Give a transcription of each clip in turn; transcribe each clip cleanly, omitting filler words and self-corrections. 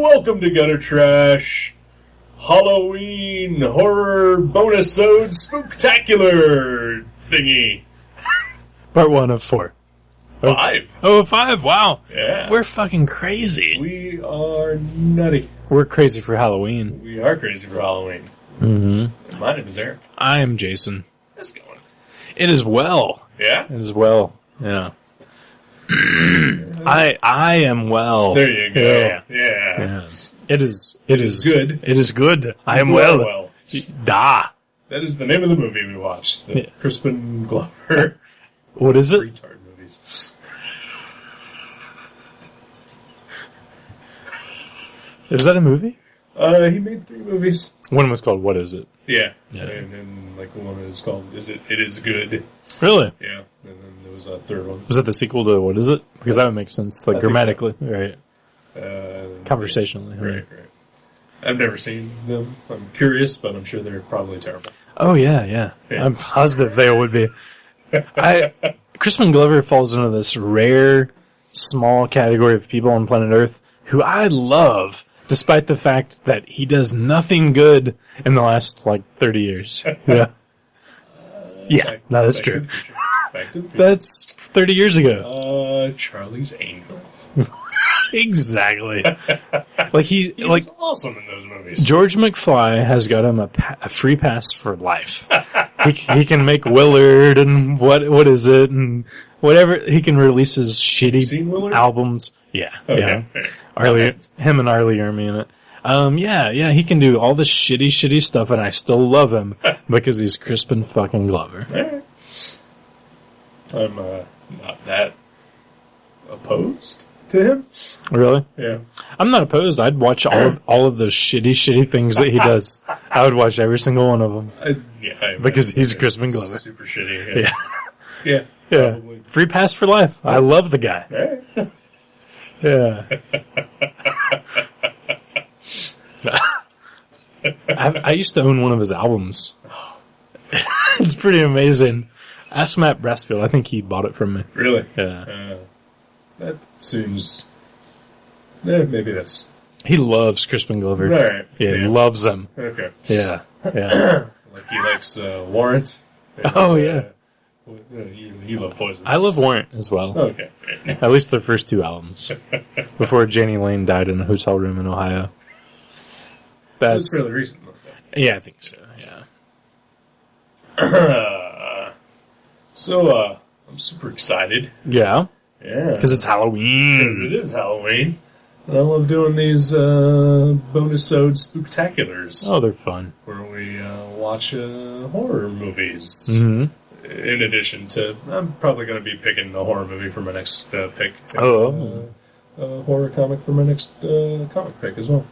Welcome to Gutter Trash Halloween Horror Bonus-ode Spooktacular thingy. Part 1 of 4. 5. Oh, 5, wow. Yeah. We're fucking crazy. We are nutty. We're crazy for Halloween. We are crazy for Halloween. Mm-hmm. My name is Eric. I am Jason. How's it going? It is well. Yeah? It is well. Yeah. I am well. There you go. Yeah. Yeah. It is good. It is good. I am You well. are well. Da. That is the name of the movie we watched. The Crispin Glover. What is it? Retard movies. Is that a movie? He made 3 movies. One was called What Is It? Yeah. Yeah. And like one is called It Is Good. Really? Yeah. And then there was a third one. Was that the sequel to What Is It? Because that would make sense, like, I think grammatically. Right. Conversationally. Right. I've never seen them. I'm curious, but I'm sure they're probably terrible. Oh, yeah. I'm positive they would be. Crispin Glover falls into this rare, small category of people on planet Earth who I love, despite the fact that he does nothing good in the last, 30 years. Yeah. That's true. Back to the Future. That's 30 years ago. Charlie's Angels. Exactly. He was awesome in those movies. George McFly has got him a free pass for life. he can make Willard and what is it and whatever. He can release his shitty albums. Yeah, okay. Yeah. Him and Arlie Ermy in it. Yeah. He can do all this shitty stuff, and I still love him because he's Crispin fucking Glover. Right. I'm not that opposed to him. Really? Yeah. I'm not opposed. I'd watch all of those shitty things that he does. I would watch every single one of them. Because he's Crispin Glover. Super shitty. Yeah. Probably. Free pass for life. I love the guy. Right. Yeah. I used to own one of his albums. It's pretty amazing. Ask Matt Brassfield. I think he bought it from me. Really? Yeah. That seems... maybe that's... He loves Crispin Glover. Right. Yeah, he loves him. Okay. Yeah. Like he likes Warrant. Oh, yeah. You love Poison. I love Warrant as well. Okay. At least their first 2 albums. Before Janie Lane died in a hotel room in Ohio. That's fairly recent. Yeah, I think so, yeah. So, I'm super excited. Yeah? Yeah. Because it's Halloween. Because it is Halloween. And I love doing these bonus-ode spooktaculars. Oh, they're fun. Where we watch horror movies. Mm-hmm. In addition to, I'm probably going to be picking a horror movie for my next pick. Oh. A horror comic for my next comic pick as well.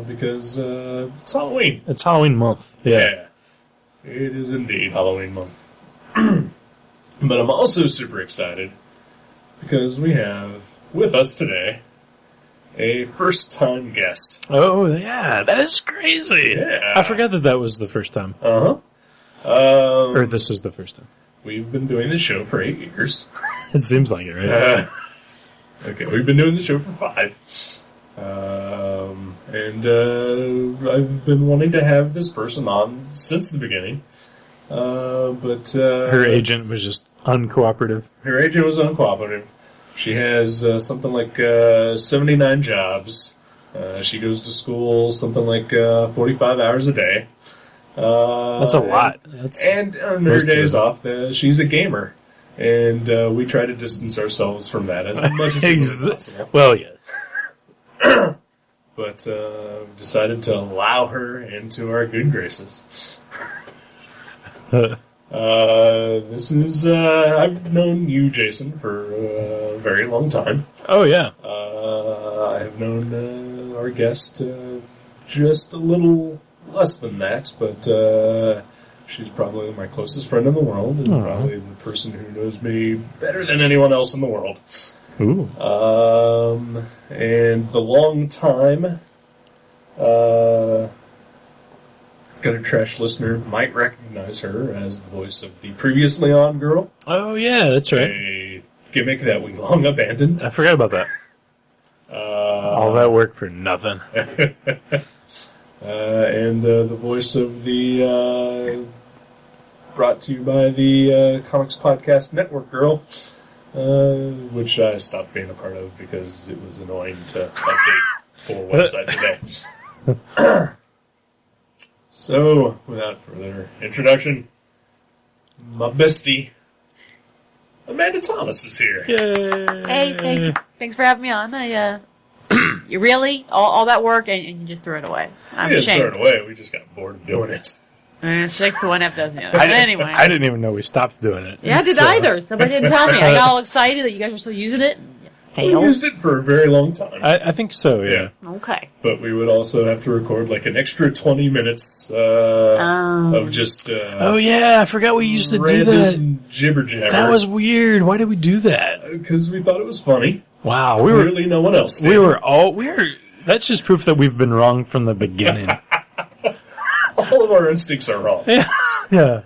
Because it's Halloween. It's Halloween month. Yeah. It is indeed Halloween month. But I'm also super excited because we have with us today a first-time guest. Oh, yeah. That is crazy. Yeah. I forgot that was the first time. Uh-huh. Or this is the first time. We've been doing the show for 8 years. It seems like it, right? Okay, we've been doing the show for 5. And I've been wanting to have this person on since the beginning. But her agent was just uncooperative. Her agent was uncooperative. She has something like 79 jobs. She goes to school something like 45 hours a day. That's a lot. And on her days off, she's a gamer. And we try to distance ourselves from that as much as possible. Well, yeah. But decided to allow her into our good graces. This is... I've known you, Jason, for a very long time. Oh, yeah. I have known our guest just a little less than that, but she's probably my closest friend in the world, and probably the person who knows me better than anyone else in the world. Ooh. And the long time Gutter Trash listener might recognize her as the voice of the previously on girl. Oh, yeah, that's right. A gimmick that we long abandoned. I forgot about that. All that work for nothing. And the voice of the brought to you by the Comics Podcast Network girl, which I stopped being a part of because it was annoying to update 4 websites a day. So, without further introduction, my bestie, Amanda Thomas, is here. Yay! Hey, thanks for having me on. You really? All that work and you just threw it away. I'm We didn't ashamed. throw it away, we just got bored of doing it. 6 to 1, half dozen the other. But anyway. I didn't even know we stopped doing it. Yeah, I did either. Somebody didn't tell me. I got all excited that you guys were still using it. We used it for a very long time. I think so, yeah. Okay. But we would also have to record like an extra 20 minutes of just Oh, yeah, I forgot we used to do that. random jibber jabber. That was weird. Why did we do that? Because we thought it was funny. Wow, Clearly no one else did. That's just proof that we've been wrong from the beginning. All of our instincts are wrong. Yeah.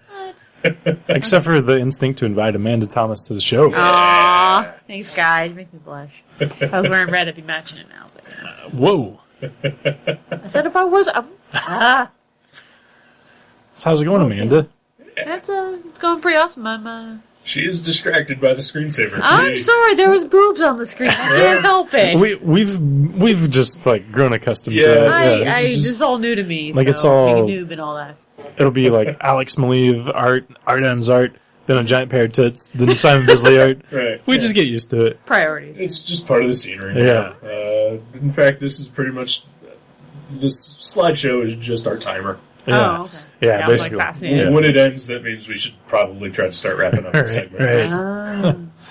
Except for the instinct to invite Amanda Thomas to the show. Aww. Thanks, guys. Make me blush. If I was wearing red, I'd be matching it now. But, Whoa. I said if I was... So how's it going, Amanda? It's going pretty awesome. I'm She is distracted by the screensaver. I'm sorry, there was boobs on the screen. I can't help it. We've just like grown accustomed to Yeah. it. This is all new to me. Like, so it's all- being a noob and all that. It'll be like Alex Maleev art M's art, then a giant pair of tits, then Simon Bisley art. Right. We just get used to it. Priorities. It's just part of the scenery. Yeah. In fact, this is pretty much... This slideshow is just our timer. Yeah. Oh, okay. Yeah, I'm basically. like fascinated. Yeah. When it ends, that means we should probably try to start wrapping up the Right, segment.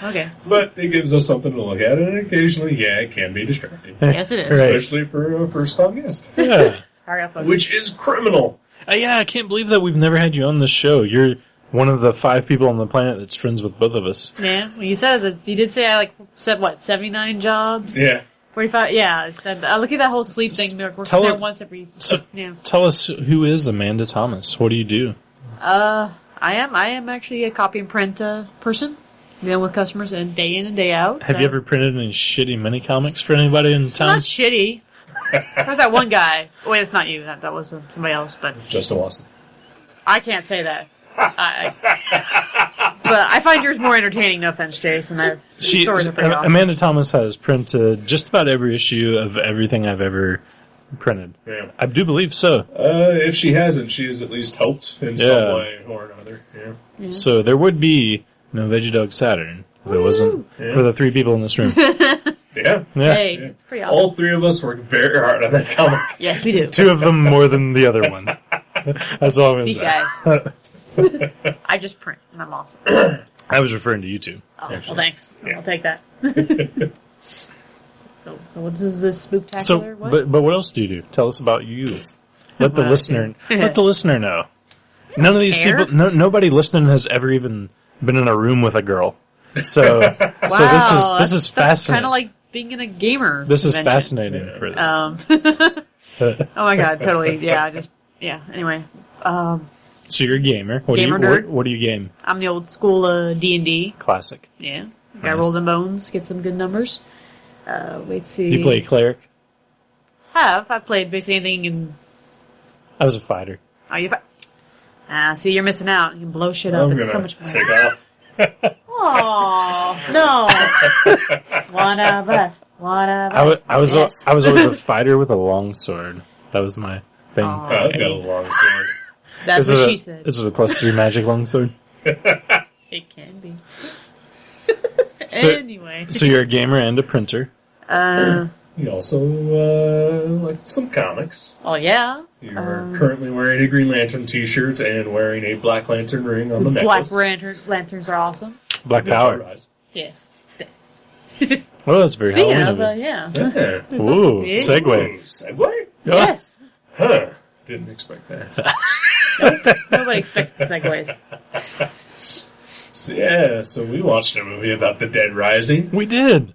right. Okay. But it gives us something to look at, and occasionally, it can be distracting. Yes, it is. Right. Especially for a first-time guest. Yeah. Hurry up, Which is criminal. Yeah, I can't believe that we've never had you on this show. You're one of the 5 people on the planet that's friends with both of us. Yeah, well, you said that. You did say I said what, 79 jobs? Yeah. 45. Yeah, I look at that whole sleep thing. We're Tell there her- once every. So, Yeah. tell us, who is Amanda Thomas? What do you do? I am actually a copy and print person, dealing with customers and day in and day out. Have you ever printed any shitty mini comics for anybody in town? Not shitty. There's that one guy. Wait, it's not you. That was somebody else. But Justin Watson. I can't say that. But I find yours more entertaining. No offense, Jason. Stories are pretty awesome. Amanda Thomas has printed just about every issue of everything I've ever printed. Yeah. I do believe so. If she hasn't, she has at least helped in some way or another. Yeah. So there would be no Veggie Dog Saturn if it wasn't for the 3 people in this room. Yeah. Yeah. Hey, it's pretty awesome. All 3 of us work very hard on that comic. Yes, we do. 2 of them more than the other one. That's all I'm going to These say. guys. I just print, and I'm awesome. I was referring to you 2. Oh, well, thanks. I'll take that. So what is this Spooktacular? So, what? but what else do you do? Tell us about you. Let the listener know. None of these Hair? people, nobody listening has ever even been in a room with a girl. So, Wow, so this is that's fascinating. kind of like being in a gamer. This is convention. fascinating for them. Oh my god, totally. Yeah. Anyway, So you're a gamer. Gamer nerd. What do you game? I'm the old school D&D. Classic. Yeah, got Nice. rolls and bones, get some good numbers. Let's see. Do you play cleric? I've played basically anything in. I was a fighter. Oh, see, you're missing out. You can blow shit up. I'm It's so gonna much fun. take off. Oh no! One of us. I was Yes. always a fighter with a long sword. That was my thing. Aw. I've got a long sword. That's Is what it she said. Is it a +3 magic longsword? It can be. So- Anyway. So you're a gamer and a printer. You also like some comics. Oh yeah. You're currently wearing a Green Lantern t-shirt and wearing a Black Lantern ring on the necklace. Lanterns are awesome. Black Power. Yes. Well, that's very Speaking Halloween of, of you. yeah. Yeah. Ooh, Yeah. segue. Ooh, segue? Yes. Huh. Didn't expect that. Nobody expects the segues. So we watched a movie about the dead rising. We did.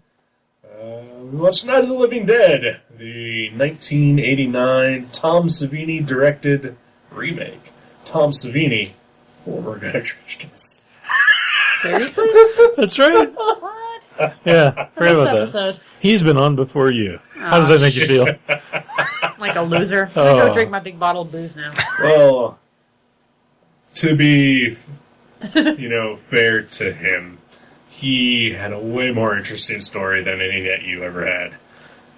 We watched Night of the Living Dead, the 1989 Tom Savini directed remake. Tom Savini, former Gutter Trash guest. Seriously? That's right. What? What? Yeah, forget Last about that. episode. He's been on before you. How does that make you feel? Like a loser. I'm Oh. gonna go drink my big bottle of booze now. Well, to be, fair to him, he had a way more interesting story than any that you ever had.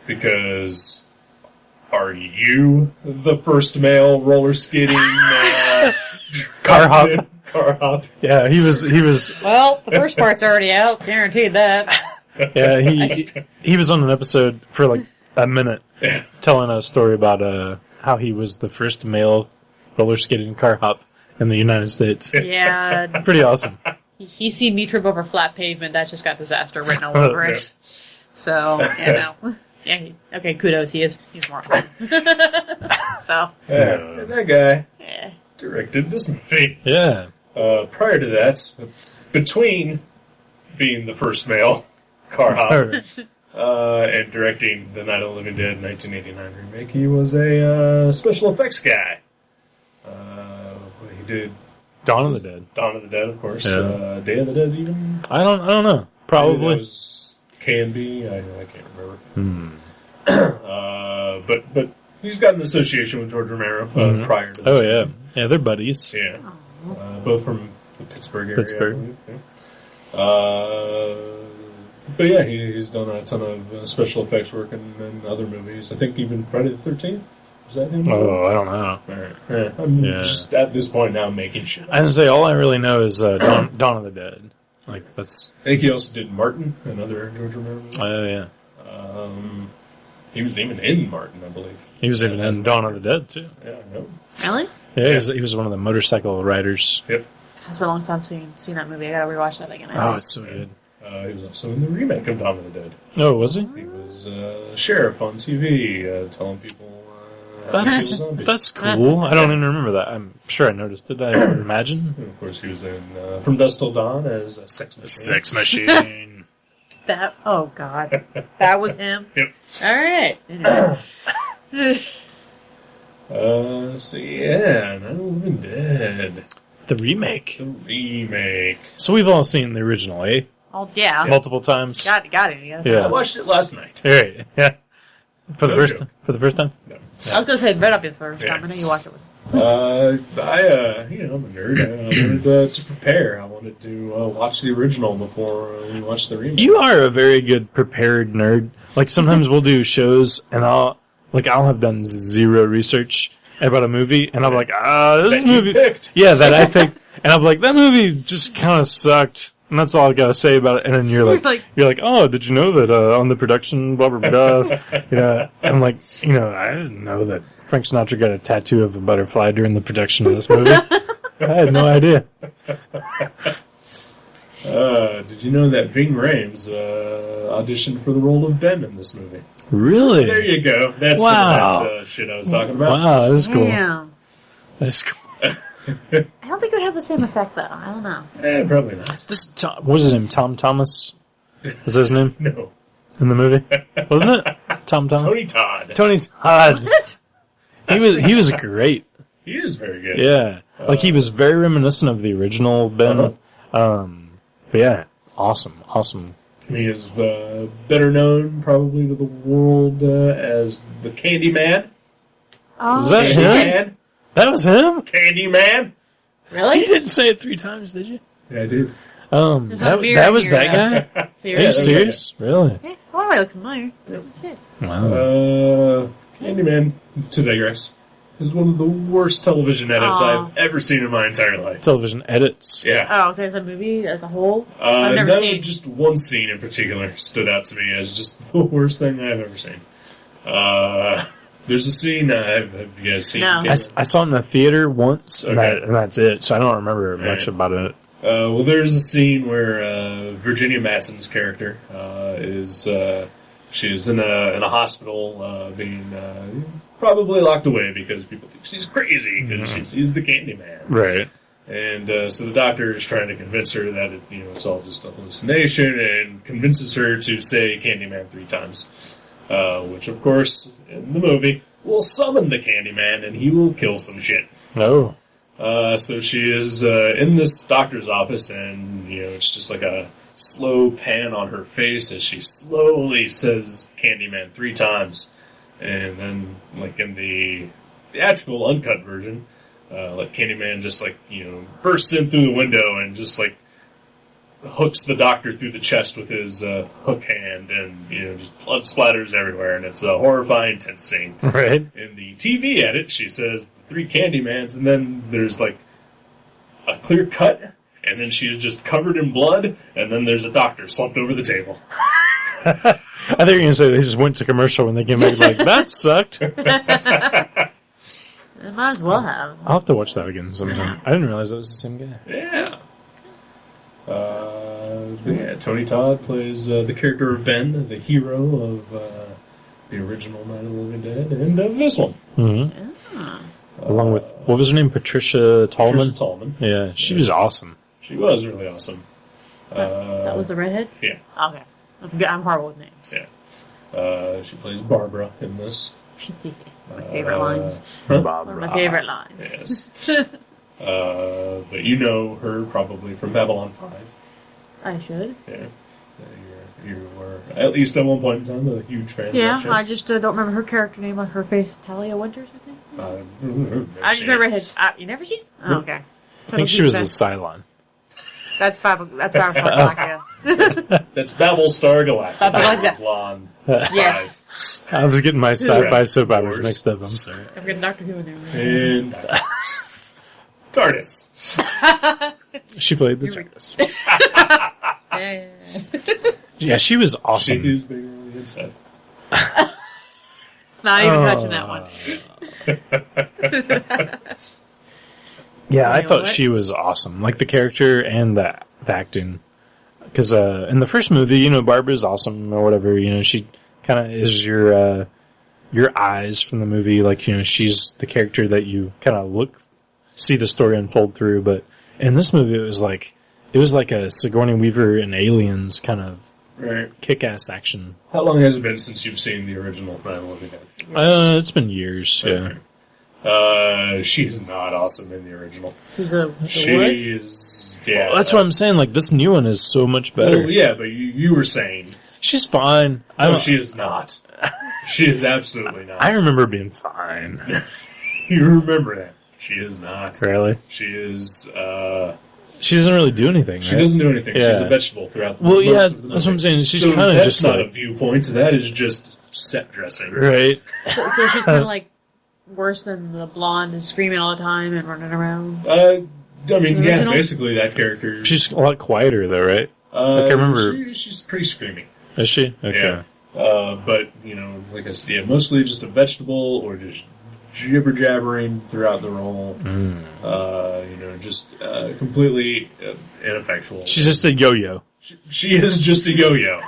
Because, are you the first male roller skating Car hop. Car hop. Yeah, he was. Well, the first part's already out. Guaranteed that. Yeah, he was on an episode for like a minute, telling a story about how he was the first male roller skating car hop in the United States. Yeah. Pretty awesome. He seen me trip over flat pavement. That just got disaster written all over it. So, Yeah, okay, kudos. He's more fun. So. Yeah, and that guy Yeah. directed this movie. Yeah. Prior to that, between being the first male car hop and directing the Night of the Living Dead 1989 remake, he was a special effects guy. He did Dawn of the Dead. Dawn of the Dead, of course. Yeah. Day of the Dead, even. I don't know. Probably. That was, can be. I can't remember. But he's got an association with George Romero prior to that. Oh yeah, yeah, they're buddies. Yeah. Both from the Pittsburgh area. Pittsburgh. I believe. Yeah. But yeah, he's done a ton of special effects work in other movies. I think even Friday the 13th. Was that him? Oh, I don't know. All right. Yeah. I'm just at this point now making shit up. I would say all I really know is Dawn of the Dead. Like that's. I think he also did Martin, another George Romero movie. Oh yeah. He was even in Martin, I believe. He was even in Dawn of the Dead too. Yeah, I know. Really? Yeah, he was one of the motorcycle riders. Yep. It's been a long time seen that movie. I gotta rewatch that again. Oh, it's so good. He was also in the remake of Dawn of the Dead. Oh, was he? He was sheriff on TV, telling people That's cool. I don't even remember that. I'm sure I noticed it. I would imagine. And of course, he was in From Dusk Till Dawn as a sex machine. Sex machine. Oh god, that was him. Yep. All right. Anyway. So yeah, Night of the Living Dead. The remake. The remake. So we've all seen the original, eh? Oh yeah. Multiple times. Got it. Yeah. Yeah. I watched it last night. Right. Yeah. For the No first joke. time. No. I was gonna say read up the first time. I know you watched it with. I'm a nerd. I wanted to prepare. I wanted to watch the original before we watched the remake. You are a very good prepared nerd. Like sometimes we'll do shows and I'll have done zero research about a movie and I'm like, this That you movie picked. Yeah, that I picked and I'm like, that movie just kinda sucked. And that's all I gotta say about it. And then you're like, oh, did you know that on the production, blah blah blah. Yeah. I'm like, I didn't know that Frank Sinatra got a tattoo of a butterfly during the production of this movie. I had no idea. Did you know that Ving Rhames auditioned for the role of Ben in this movie? Really? There you go. That's some of that shit I was talking about. Wow, that is cool. Damn. That is cool. I don't think it would have the same effect though. I don't know. Probably not. What was his name? Tom Thomas? Is that his name No. in the movie? Wasn't it? Tom Thomas? Tony Todd. Tony Todd. What? He was great. He is very good. Yeah. Like he was very reminiscent of the original Ben. But yeah, awesome. He is better known probably to the world as the Candyman. Oh, Was that him? Candyman. That was him? Candyman. really? You didn't say it 3 times, did you? Yeah, I did. There's no beer that in was here, that guy? Are you Serious? serious? Really? Hey, why do I look familiar? Shit. Wow. Candyman, to digress, is one of the worst television edits Aw. I've ever seen in my entire life. Television edits. Yeah. Oh, so it's a movie as a whole? I've never No, seen. just one scene in particular stood out to me as just the worst thing I've ever seen. There's a scene, have you guys seen? No. I saw it in the theater once, and, Okay. and that's it. So I don't remember much Right. about it. Well, there's a scene where Virginia Madsen's character she's in a hospital being probably locked away because people think she's crazy because she sees the Candyman. Right. And so the doctor is trying to convince her that it's all just a hallucination and convinces her to say Candyman 3 times. Which, of course, in the movie, will summon the Candyman and he will kill some shit. Oh. So she is in this doctor's office, and it's just like a slow pan on her face as she slowly says Candyman 3 times. And then, like, in the theatrical uncut version, like, Candyman just, like, bursts in through the window and just, like, hooks the doctor through the chest with his hook hand, and, just blood splatters everywhere, and it's a horrifying, tense scene. Right. In the TV edit, she says 3 Candymans, and then there's, like, a clear cut, and then she is just covered in blood, and then there's a doctor slumped over the table. I think you're going to say they just went to commercial when they came back like, that sucked. They might as well have. I'll have to watch that again sometime. I didn't realize that was the same guy. Yeah. Tony Todd plays the character of Ben, the hero of the original Night of the Living Dead, and of this one. Mm-hmm. Yeah. Along with, what was her name? Patricia Tallman? Patricia Tallman. Yeah, she was awesome. She was really awesome. That was the redhead? Yeah. Okay. I'm horrible with names. Yeah. She plays Barbara in this. My favorite lines. Barbara. One of my favorite lines. Yes. But you know her probably from Babylon 5. I should. Yeah. You were, at least at one point in time, a huge fan of that show. I just don't remember her character name on her face. Talia Winters, I think? I just remember his... you never seen? Oh, okay. I think she was the Cylon. That's Battlestar Galactica. That's Battlestar Galactica. Babylon. Yes. I was getting my sci-fi soap operas mixed up. I'm sorry. I'm getting Doctor Who in there. And TARDIS. She played the TARDIS. Yeah. Yeah, she was awesome. She is bigger on the inside. Not even touching that one. Yeah, I thought she was awesome. Like the character and the acting. Because in the first movie, Barbara's awesome or whatever. She kind of is your eyes from the movie. Like, she's the character that you kind of see the story unfold through. But in this movie, it was like a Sigourney Weaver and Aliens kind of kick-ass action. How long has it been since you've seen the original Night of the Living Dead? It's been years, yeah. She is not awesome in the original. She is, yeah. Well, that's what I'm saying. Like, this new one is so much better. Well, yeah, but you were saying. She's fine. No, she is not. She is absolutely not. I remember being fine. You remember that. She is not. Really? She is, she doesn't really do anything, She doesn't do anything. Yeah. She's a vegetable throughout the Well, yeah, of the movie. that's what I'm saying. She's so kind of just that's not like... a viewpoint. That is just set dressing. Right. So she's kind of like worse than the blonde and screaming all the time and running around. I mean, yeah, Original? basically that character. She's a lot quieter, though, right? Like, I remember... She's pretty screamy. Is she? Okay. Yeah. But, like I said, yeah, mostly just a vegetable or just jibber-jabbering throughout the role. Just completely ineffectual. She's just a yo-yo. She is just a yo-yo.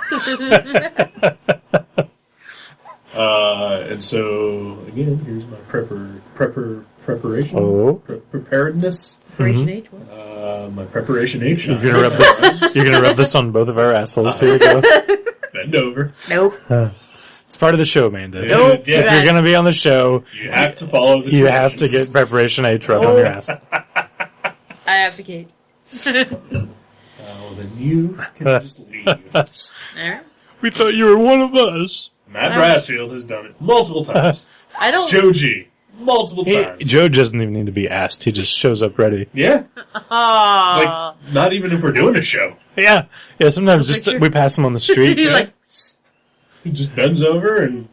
And so, again, here's my preparation. Oh. Preparedness. Preparation H. What? My preparation H. You're gonna rub this. You're gonna rub this on both of our assholes. Here we go. Bend over. Nope. It's part of the show, Amanda. Nope. Yeah. If you're gonna be on the show, You have to follow the you have to traditions. get preparation H rubbed on your ass. I advocate. Well, then you can just leave. There. We thought you were one of us. Matt Brassfield has done it multiple times. I don't. Joe G. Multiple times. Joe doesn't even need to be asked. He just shows up ready. Yeah. Aw. Like, not even if we're doing a show. Yeah. Sometimes just we pass him on the street. He's like, He just bends over and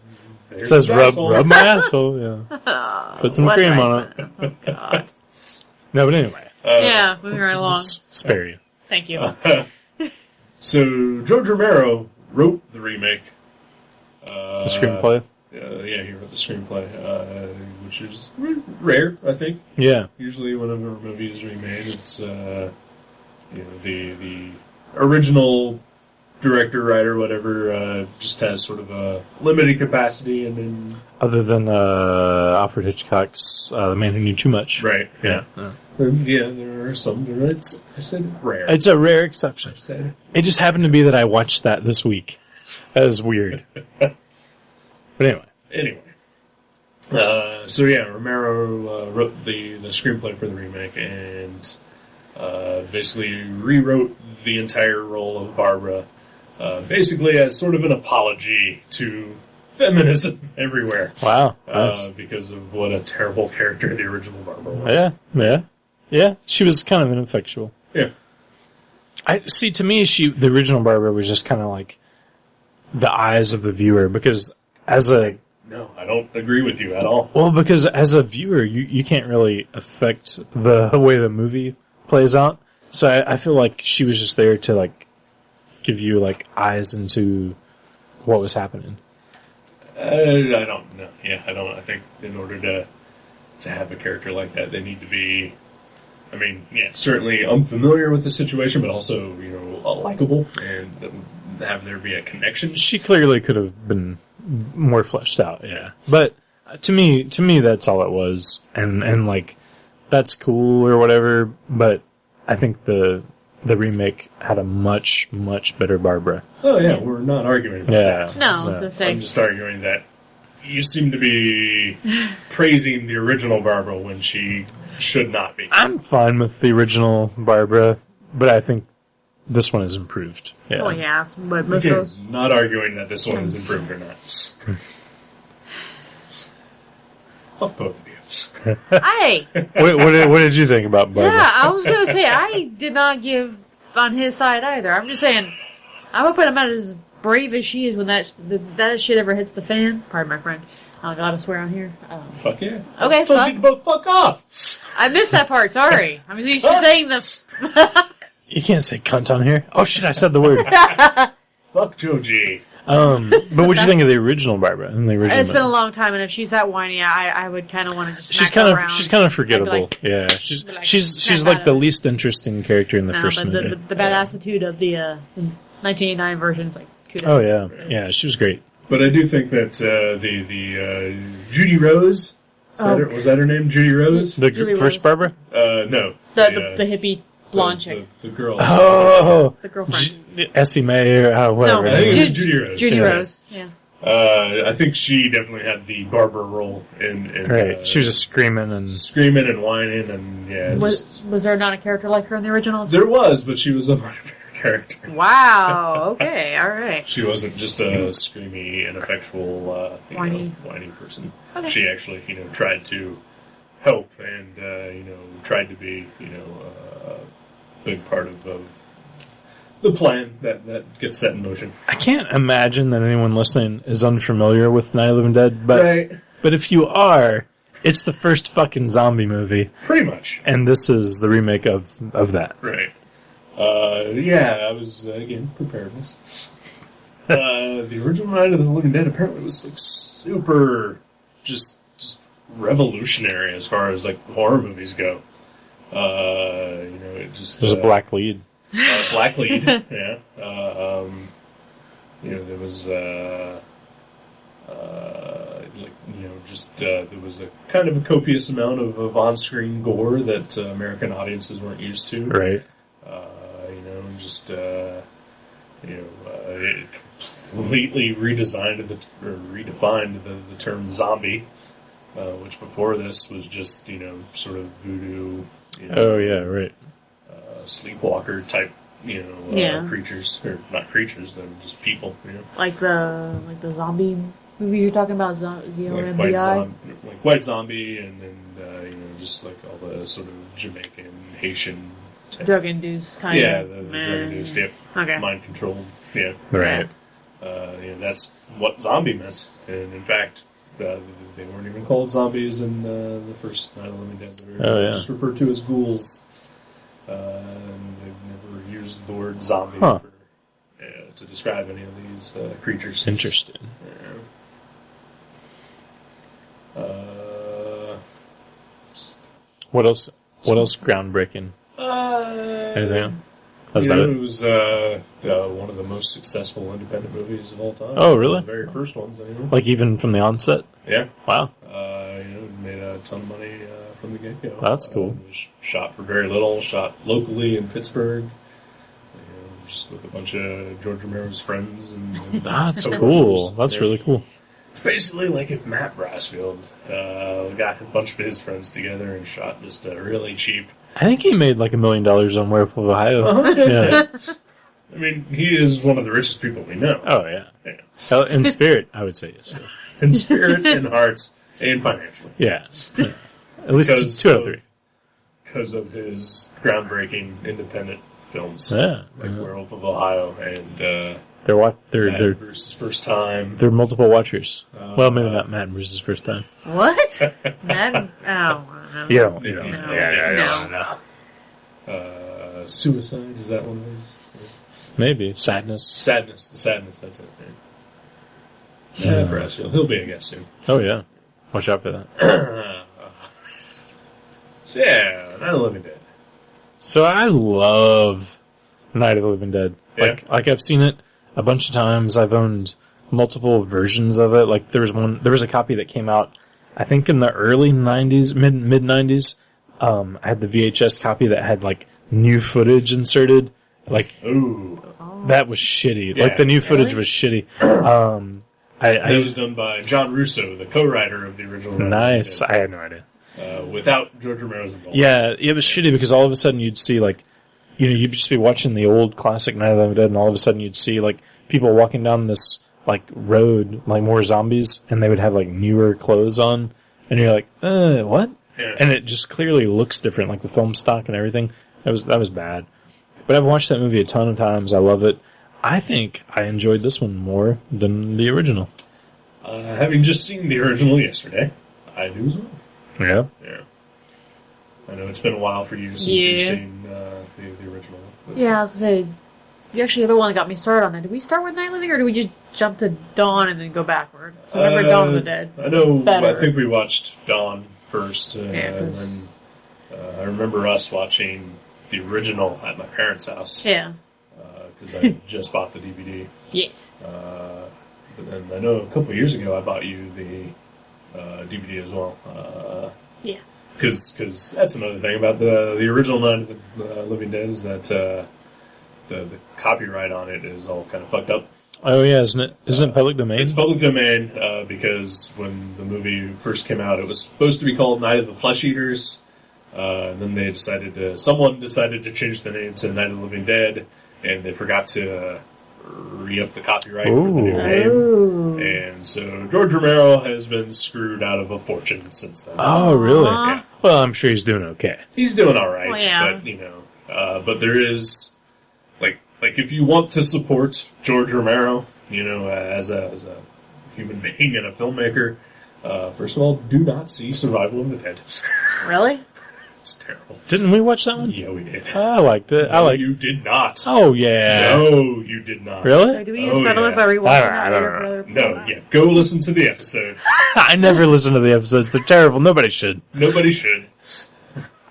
there's Says his rub asshole. my asshole. Yeah. Put some cream on it. Oh, God. No, but anyway. Yeah, moving right along. Spare you. Thank you. So, George Romero wrote the remake. The screenplay. Yeah, he wrote the screenplay, which is rare, I think. Yeah. Usually, whenever a movie is remade, it's the original director, writer, whatever, just has sort of a limited capacity, and then Other than Alfred Hitchcock's The Man Who Knew Too Much. right, yeah, Yeah. yeah, there are some. I said rare. It's a rare exception. I said It just happened to be that I watched that this week. That is weird. But anyway. So yeah, Romero wrote the screenplay for the remake, and basically rewrote the entire role of Barbara, basically as sort of an apology to feminism everywhere. Wow. Nice. Because of what a terrible character the original Barbara was. Yeah. She was kind of ineffectual. Yeah. To me, the original Barbara was just kind of like the eyes of the viewer, because No, I don't agree with you at all. Well, because as a viewer, you can't really affect the way the movie plays out. So I feel like she was just there to like give you like eyes into what was happening. I don't know. Yeah, I don't. I think in order to have a character like that, they need to be. I mean, yeah, certainly unfamiliar with the situation, but also likable and have there be a connection. She clearly could have been more fleshed out, yeah. But to me, that's all it was, and like that's cool or whatever. But I think the remake had a much better Barbara. Oh yeah, we're not arguing about that. No, I was gonna say. I'm just arguing that you seem to be praising the original Barbara when she should not be. I'm fine with the original Barbara, but I think this one is improved. Yeah. Oh yeah, but most Okay, of those. not arguing that this one is improved or not. Fuck both of you. Hey, What did you think about Barbara? yeah, I was gonna say I did not give on his side either. I'm just saying, I'm hoping I'm not as brave as she is when that shit ever hits the fan. Pardon my French. I gotta swear on here. Fuck yeah. Okay, I told fuck. you to both fuck off. I missed that part. Sorry, I'm used to saying the. You can't say cunt on here. Oh shit, I said the word. Fuck Joji. But what'd you think of the original Barbara? In the original It's been a long time, and if she's that whiny, I would kind of want to just. She's smack her around. she's kind of forgettable. I'd be like- Yeah, she's like the least interesting character in the first but movie. the bad attitude of the 1989 version is like kudos. Oh yeah, she was great. But I do think that the Judy Rose, was that her name? Judy Rose? The Julie first Rose. Barbara? No. The hippie blonde chick, The girl. Oh, the girlfriend. Essie Mae or whatever. No, I think it was Ju- Judy Rose. Judy Yeah. Rose. Yeah. I think she definitely had the Barbara role in Right, she was just screaming and screaming and whining and Was there not a character like her in the original? there was, but she was a much better character. Wow. Okay. All right. She wasn't just a screamy, ineffectual, Whiny. whiny person. Okay. She actually, tried to help and, tried to be, a big part of the plan that gets set in motion. I can't imagine that anyone listening is unfamiliar with Night of the Living Dead, but Right. but if you are, it's the first fucking zombie movie, Pretty much. and this is the remake of that. Right. I was, again, preparedness. The original Night of the Living Dead apparently was, like, super, just revolutionary as far as, like, horror movies go. It just... There's a black lead. Black lead, yeah. There was, there was a kind of a copious amount of on-screen gore that American audiences weren't used to. Right. It completely redefined the term zombie, which before this was just, sort of voodoo, Oh yeah, right. sleepwalker type, creatures, or not creatures, they're just people, Like the zombie movie you're talking about, like White Zombie, and just like all the sort of Jamaican, Haitian type. drug-induced kind of. The drug-induced, yep. Okay. Mind-controlled, yeah. Right. That's what zombie meant. And in fact, they weren't even called zombies in the first Night of the Living Dead. They were just referred to as ghouls. And they've never used the word zombie to describe any of these creatures. Interesting. What else groundbreaking? Anything? That's about It it. was one of the most successful independent movies of all time. Oh, really? The very first ones, anyway. Like even from the onset? Yeah. Wow. It made a ton of money from the get-go. That's cool. It was shot for very little, shot locally in Pittsburgh, just with a bunch of George Romero's friends. And That's coworkers. cool. That's Yeah. really cool. It's basically like if Matt Brassfield got a bunch of his friends together and shot just a really cheap I think he made like $1 million on Werewolf of Ohio. Uh-huh. Yeah. I mean, he is one of the richest people we know. Oh, yeah. Yeah. Hell, in spirit, I would say yes. In spirit, in hearts, and financially. Yeah. At least 2 out of 3. Because of his groundbreaking independent films. Yeah. Like Werewolf of Ohio and They're Bruce's First Time. they're multiple watchers. Well, maybe not Matt Bruce's first time. What? Mad? Oh, no. You don't No. know. Suicide, is that one of those? Maybe. Sadness. Sadness, that's it. Yeah, perhaps he'll be a guest soon. Oh, yeah. Watch out for that. So, yeah, Night of the Living Dead. So I love Night of the Living Dead. Yeah. Like I've seen it a bunch of times. I've owned multiple versions of it. Like there was a copy that came out, I think in the early 90s, mid 90s. I had the VHS copy that had like new footage inserted. Like, Ooh. that was shitty. Yeah. Like the new footage was shitty. That was done by John Russo, the co-writer of the original. Nice. I had no idea. Without George Romero's involvement. Yeah, it was shitty because all of a sudden you'd see like, you'd just be watching the old classic Night of the Living Dead, and all of a sudden you'd see like people walking down this like road, like more zombies, and they would have like newer clothes on, and you're like, what? Yeah. And it just clearly looks different, like the film stock and everything. That was bad. But I've watched that movie a ton of times. I love it. I think I enjoyed this one more than the original. Having just seen the original yesterday, I do as well. Yeah. Yeah. I know it's been a while for you since you've seen the original. But Yeah, I was going to say, you actually are the one that got me started on that. Did we start with Night Living, or did we just jump to Dawn and then go backward? So I remember Dawn of the Dead. I know. Better. I think we watched Dawn first, and 'cause- then I remember us watching the original at my parents' house Yeah. because I had just bought the DVD. Yes. But then I know a couple of years ago I bought you the DVD as well. Yeah. Because that's another thing about the original Night of the Living Dead is that the copyright on it is all kind of fucked up. Oh yeah, isn't it public domain? It's public domain because when the movie first came out, it was supposed to be called Night of the Flesh Eaters. And then someone decided to change the name to Night of the Living Dead, and they forgot to re-up the copyright for the new name. Ooh. And so George Romero has been screwed out of a fortune since then. Oh really? Aw. Well, I'm sure he's doing okay. He's doing all right, Well, yeah. but but there is like if you want to support George Romero, as a human being and a filmmaker, first of all, do not see Survival of the Dead. Really? It's terrible. Didn't we watch that one? Yeah, we did. I liked it. No, you did not. Oh yeah. No, you did not. Really? So do we Oh, settle yeah. it by rewatching I that don't later know. for other No, people? yeah. Go listen to the episode. I never listen to the episodes. They're terrible. Nobody should. Nobody should.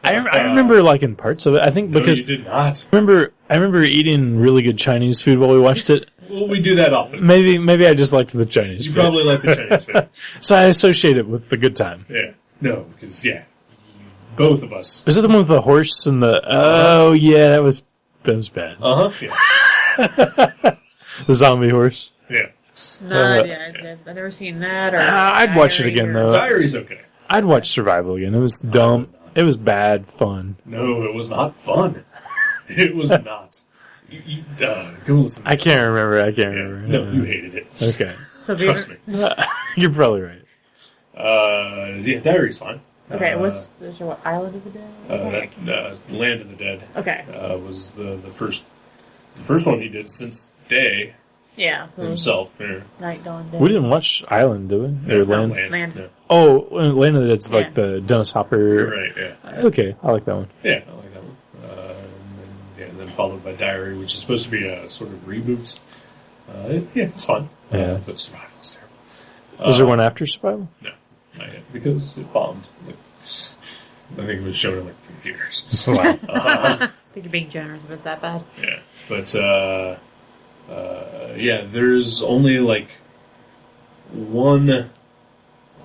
I remember liking parts of it. I think No, because you did not. I remember eating really good Chinese food while we watched it. Well, we do that often. Maybe I just liked the Chinese You food. probably like the Chinese food. So I associate it with the good time. Yeah. No, because, both of us. Is it the one with the horse and the... Oh, yeah, that was bad. Uh-huh. Yeah. The zombie horse. Yeah. No, I've never seen that. Or I'd watch it Diary again, or- though. Diary's okay. I'd watch Survival again. It was dumb. It was bad fun. No, it was not fun. It was not. Go listen. I can't remember. No, you hated it. Okay. So Trust me. You're probably right. Diary's fine. Okay, what's the show? What, Island of the Dead? Land of the Dead Okay. was the first one he did since Day Yeah. himself. Yeah. Night, Dawn, Day. We didn't watch Island, did we? Or Not Land? Land. No. Oh, Land of the Dead's like Yeah. the Dennis You're Hopper. right, yeah. Okay, I like that one. Yeah, I like that one. And then followed by Diary, which is supposed to be a sort of reboot. It's fun. Yeah. But Survival's terrible. Is there one after Survival? No, not yet, because it bombed. I think it was shown in 3 theaters. Wow. I think you're being generous if it's that bad. Yeah, but there's only one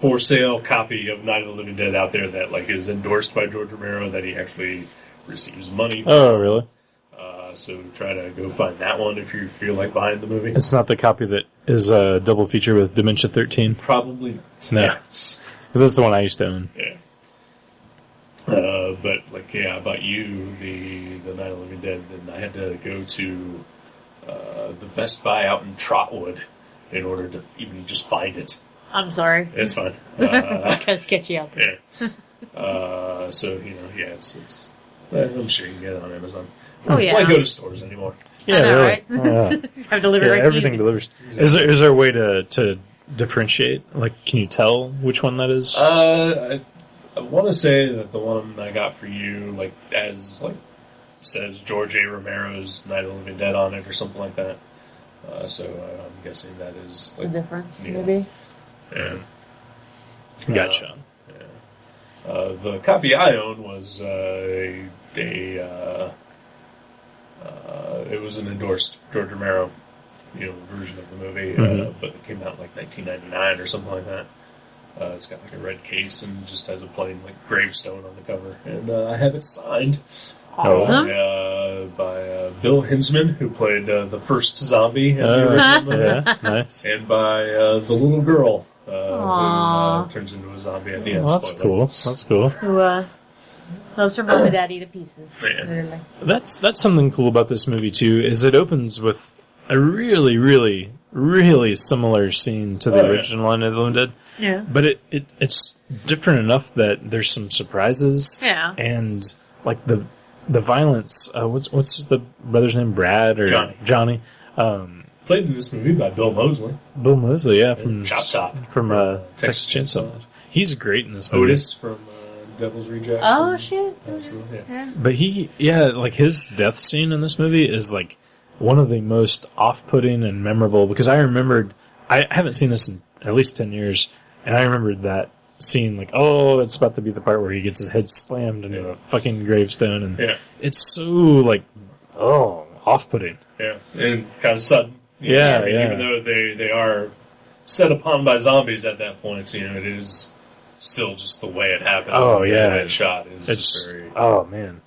for sale copy of Night of the Living Dead out there that is endorsed by George Romero that he actually receives money for. Oh, really? So try to go find that one if you feel like buying the movie. It's not the copy that is a double feature with Dementia 13? Probably not. No. Yeah. Because that's the one I used to own. Yeah. But like, yeah, about you, the Night of the Living Dead, then I had to go to the Best Buy out in Trotwood in order to even just find it. I'm sorry. It's fine. Kind of sketchy out there. Yeah. So yeah, it's. I'm sure you can get it on Amazon. Oh yeah. Why go to stores anymore? Yeah, I know, really. right? Have delivery right to everything you. delivers. Is there a way to differentiate? Like, can you tell which one that is? I want to say that the one I got for you, says George A. Romero's Night of the Living Dead on it or something like that. So I'm guessing that is The difference, maybe. Yeah. Gotcha. The copy I own was it was an endorsed George Romero, version of the movie, but it came out in 1999 or something like that. It's got a red case and just has a plain gravestone on the cover, and I have it signed. Awesome. By Bill Hinsman, who played the first zombie in the original movie, Yeah, nice. and by the little girl who turns into a zombie at the end. Well, that's cool. That's cool. Who loves her mom and daddy to pieces. Yeah. Literally. That's something cool about this movie too. Is it opens with a really, really, really similar scene to the original Night of the Living Dead. Yeah. But it's different enough that there's some surprises. Yeah. And the violence. What's the brother's name? Brad or Johnny? Played in this movie by Bill Moseley. Bill Moseley, yeah, from Chop Top from Texas Chainsaw. He's great in this movie. Otis from Devil's Rejects. Oh shit. Absolutely, yeah. But his death scene in this movie is one of the most off-putting and memorable, because I haven't seen this in at least 10 years, and I remembered that scene it's about to be the part where he gets his head slammed into a fucking gravestone, and it's so off-putting. Yeah, and kind of sudden. Yeah. Even though they are set upon by zombies at that point, it is still just the way it happens. Oh, and yeah. the way it's shot is just very... Oh, man.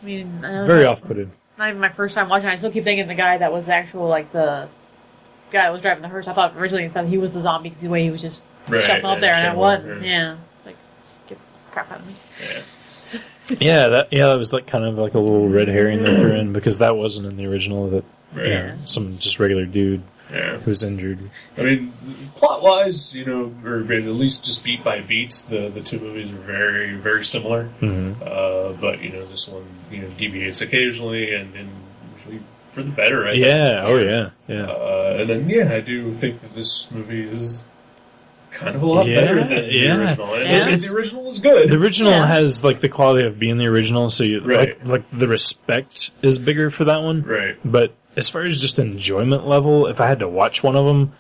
I mean, Very off-putting. Not even my first time watching it. I still keep thinking the guy that was the actual, the guy that was driving the hearse. I thought originally he was the zombie because the way he was just shoving up there, and I wasn't. Yeah. Get the crap out of me. Yeah. That was kind of a little red herring they threw in, because that wasn't in the original. That some just regular dude who was injured. I mean, plot-wise, or at least just beat by beat, the two movies are very, very similar. Mm-hmm. But this one deviates occasionally, and usually for the better. I think. Yeah. And then I do think that this movie is kind of a lot better than the original. And the original was good. The original has the quality of being the original, so you the respect is bigger for that one. Right. But as far as just enjoyment level, if I had to watch one of them,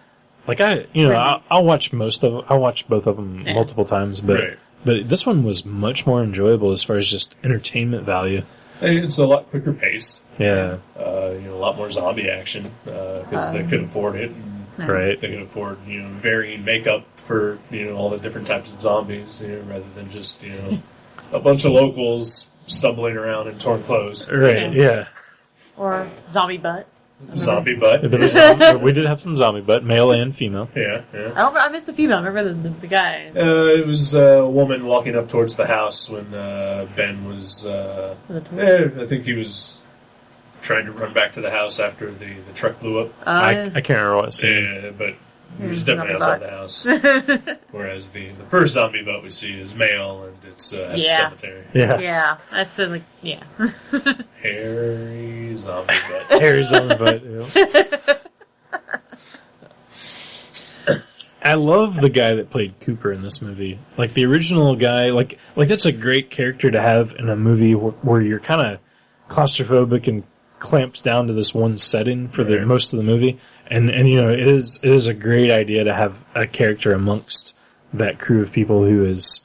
I'll watch both of them multiple times, but this one was much more enjoyable as far as just entertainment value. It's a lot quicker paced. Yeah. A lot more zombie action, because they could afford it. And right. They could afford, varying makeup for, all the different types of zombies, rather than just, a bunch of locals stumbling around in torn clothes. Right, yeah. Or zombie butt. Zombie butt. We did have some zombie butt, male and female. Yeah. I missed the female. I remember the guy. It was a woman walking up towards the house when Ben was... I think he was trying to run back to the house after the truck blew up. I can't remember what scene. Yeah, but he was definitely outside the house. Whereas the first zombie butt we see is male, and it's at the cemetery. Yeah. That's Hairy zombie butt. Hairy zombie butt, yeah. I love the guy that played Cooper in this movie. The original guy, that's a great character to have in a movie where you're kind of claustrophobic and clamped down to this one setting for the most of the movie. And it is a great idea to have a character amongst that crew of people who is,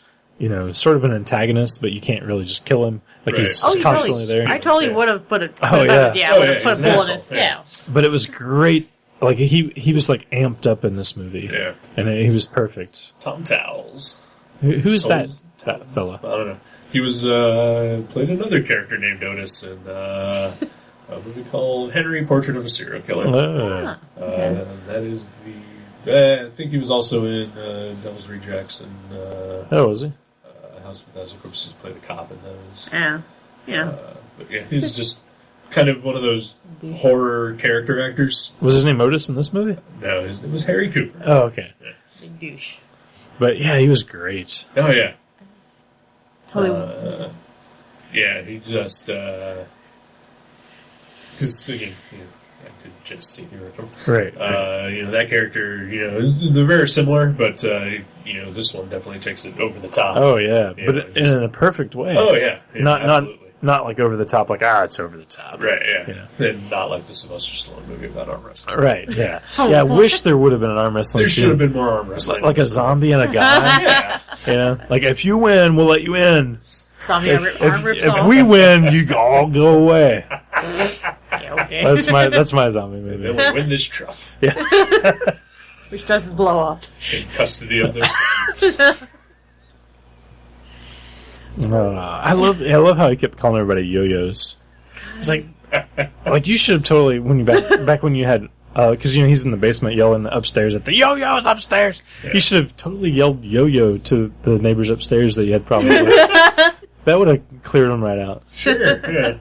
sort of an antagonist, but you can't really just kill him. He's constantly there. I totally would have put it. Oh, yeah. I would have put a bullet in his. Yeah. But it was great. He was amped up in this movie. Yeah. And he was perfect. Tom Towles. Who's that fella? I don't know. He was played another character named Otis in a movie called Henry, Portrait of a Serial Killer. That is I think he was also in Devil's Rejects and was he? Farmhouse, but of course he played a cop in those. Yeah. But yeah, he's just kind of one of those horror character actors. Was his name Otis in this movie? No, his name was Harry Cooper. Oh, okay. Yeah. Big douche. But yeah, he was great. Oh, yeah. Totally. Yeah, he just, because speaking, I did just see the original. Right. That character, they're very similar, but, this one definitely takes it over the top. Oh, yeah. But in a perfect way. Oh, yeah. Not like over the top, like, it's over the top. Right, yeah. And not like the Sylvester Stallone movie about arm wrestling. Right, yeah. Yeah, I wish there would have been an arm wrestling There scene. should have been more arm wrestling. Like a zombie and a guy. Yeah. Like, if you win, we'll let you in. Zombie arm rips off. If we win, you all go away. Okay. That's my zombie movie. Then we'll win this truck. Yeah. Which doesn't blow up. In custody of their son. I love how he kept calling everybody yo-yos. It's like you should have totally back when you had because he's in the basement yelling upstairs at the yo-yos upstairs. Yeah. You should have totally yelled yo-yo to the neighbors upstairs that you had problems with. That would have cleared them right out. Sure. Yeah.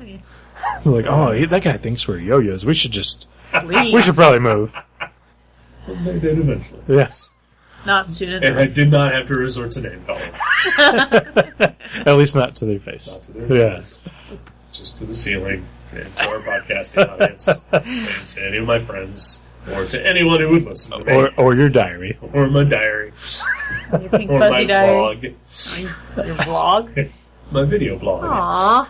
Like, that guy thinks we're yo-yos. We should just Leave. we should probably move. And they did eventually. Yeah. Not soon enough. And I did not have to resort to name calling. At least not to their face. Not to their faces. Just to the ceiling and to our podcasting audience and to any of my friends or to anyone who would listen to me. Or your diary. Or my diary. Your pink or fuzzy my diary. blog. Your vlog. My video blog. Aww.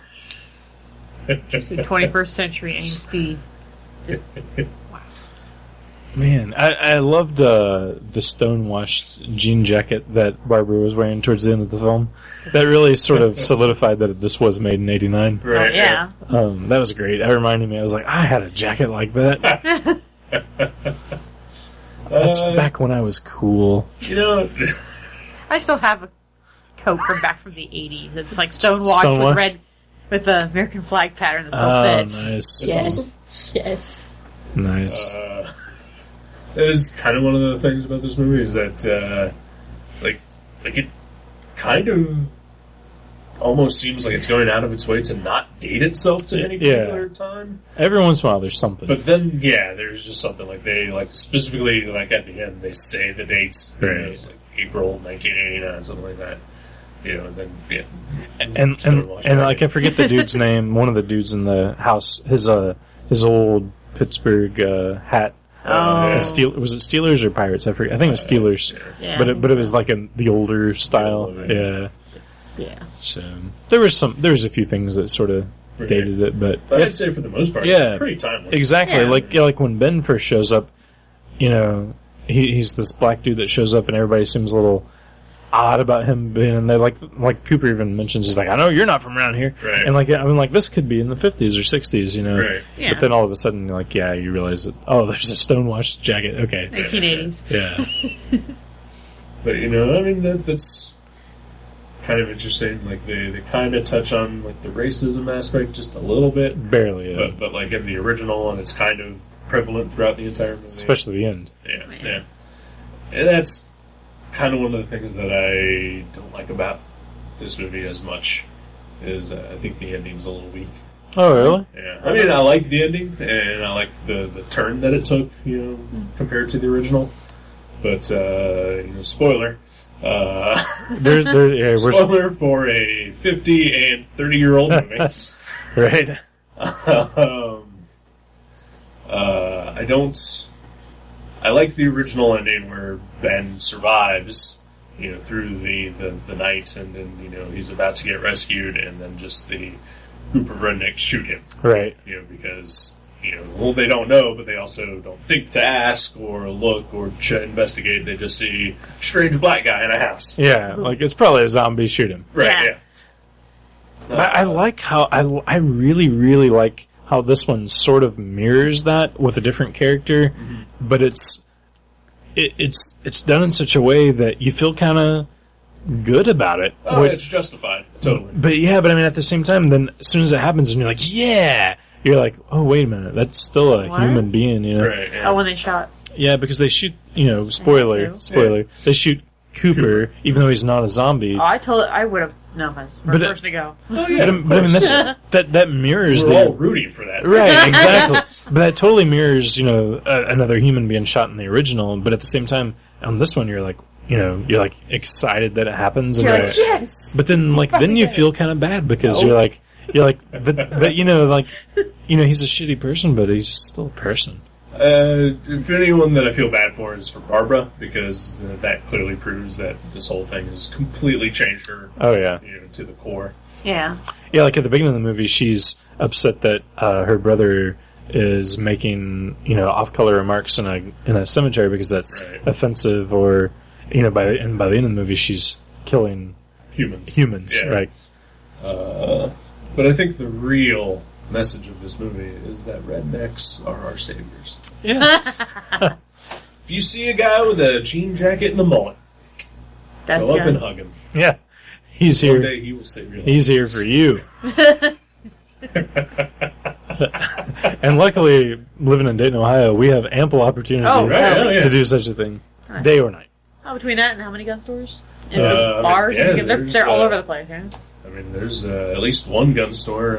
The 21st century angsty. Man, I loved the stonewashed jean jacket that Barbara was wearing towards the end of the film. That really sort of solidified that this was made in '89. Right. Oh, yeah. That was great. That reminded me. I was like, I had a jacket like that. That's back when I was cool. I still have a coat from back from the 80s. It's like stonewashed with red, with the American flag pattern that still fits. Nice. Yes. Awesome. Yes. Nice. That is kind of one of the things about this movie is that, like it kind of almost seems like it's going out of its way to not date itself to any particular time. Every once in a while, there's something. But then, there's just something like they specifically at the end they say the dates. Right. It's like April 1989, something like that. And then and I forget the dude's name. One of the dudes in the house, his old Pittsburgh hat. Was it Steelers or Pirates? I forget. I think it was Steelers. Yeah. But it was like the older style. Yeah. So there was a few things that sort of dated it, but I'd say for the most part, it's pretty timeless. Exactly. Yeah. Like when Ben first shows up, he's this black dude that shows up, and everybody seems a little odd about him being. And they like Cooper even mentions, he's like, I know you're not from around here, right. And this could be in the 50s or 60s, Right. Yeah. But then all of a sudden, you realize that there's a stonewashed jacket. Okay. 1980s. Yeah. But that's kind of interesting. Like they kind of touch on the racism aspect just a little bit, barely. Yeah. But in the original, and it's kind of prevalent throughout the entire movie, especially the end. Yeah. And that's kind of one of the things that I don't like about this movie as much is I think the ending's a little weak. Oh, really? Yeah. I mean, I like the ending, and I like the turn that it took, compared to the original. But, spoiler. Spoiler for a 50 and 30-year-old movie. Right. I like the original ending where Ben survives, through the night, and then, he's about to get rescued, and then just the group of rednecks shoot him. Right. Because, they don't know, but they also don't think to ask or look or investigate. They just see a strange black guy in a house. Yeah, it's probably a zombie shoot him. Right, yeah. I like how, I really, really like how this one sort of mirrors that with a different character, but it's done in such a way that you feel kind of good about it. Oh, it's justified, totally. But I mean, at the same time, then as soon as it happens, and you're like, yeah, you're like, oh, wait a minute, that's still a human being, Right, yeah. Oh, when they shot. Yeah, because they shoot, spoiler, they shoot Cooper, even though he's not a zombie. Oh, I would have No offense. But First to go. Oh, yeah, But I mean, that mirrors we're all rooting for that. Right, exactly. But that totally mirrors, another human being shot in the original. But at the same time, on this one, you're like, you're like excited that it happens. And You're like, yes! But then, then you feel kind of bad because you're like, but he's a shitty person, but he's still a person. If anyone that I feel bad for is for Barbara, because that clearly proves that this whole thing has completely changed her. Oh yeah, to the core. Yeah. Yeah, like at the beginning of the movie, she's upset that her brother is making off-color remarks in a cemetery because that's offensive, or by the end of the movie, she's killing humans, yeah. Right? But I think the real message of this movie is that rednecks are our saviors. Yeah. If you see a guy with a jean jacket and a mullet, go up and hug him. Yeah. He's here. One day he will save your life. He's here for you. And luckily, living in Dayton, Ohio, we have ample opportunity to do such a thing, day or night. Oh, between that and how many gun stores? And bars? They're all over the place, yeah? I mean, there's at least one gun store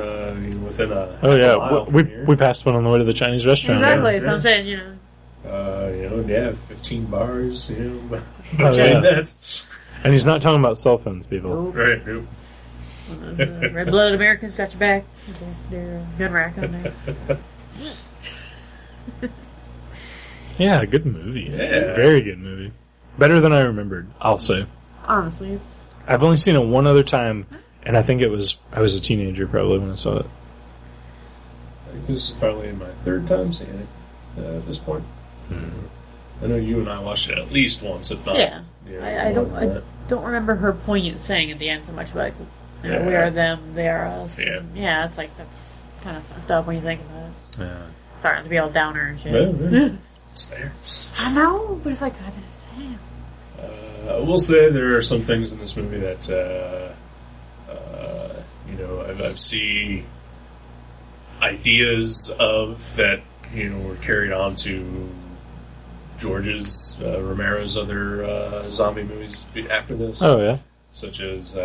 within a mile from here. We passed one on the way to the Chinese restaurant. Exactly, so I'm saying, 15 bars, that's... And he's not talking about cell phones, people. Nope. Right, nope. Red-blooded Americans got your back. Their gun rack on there. Yeah, good movie. Yeah. Very good movie. Better than I remembered, I'll say. Honestly. I've only seen it one other time, and I think I was a teenager probably when I saw it. I think this is probably my third time seeing it at this point. I know you and I watched it at least once, if not. Yeah. I don't remember her poignant saying at the end so much, like, we are them, they are us. Yeah. Yeah, it's like, that's kind of fucked up when you think about it. Yeah. Sorry not to be all downer and shit. Yeah. It's there. I know, but it's like, God damn. I will say there are some things in this movie that, I've seen ideas of that, were carried on to George's, Romero's other zombie movies after this. Oh, yeah. Such as,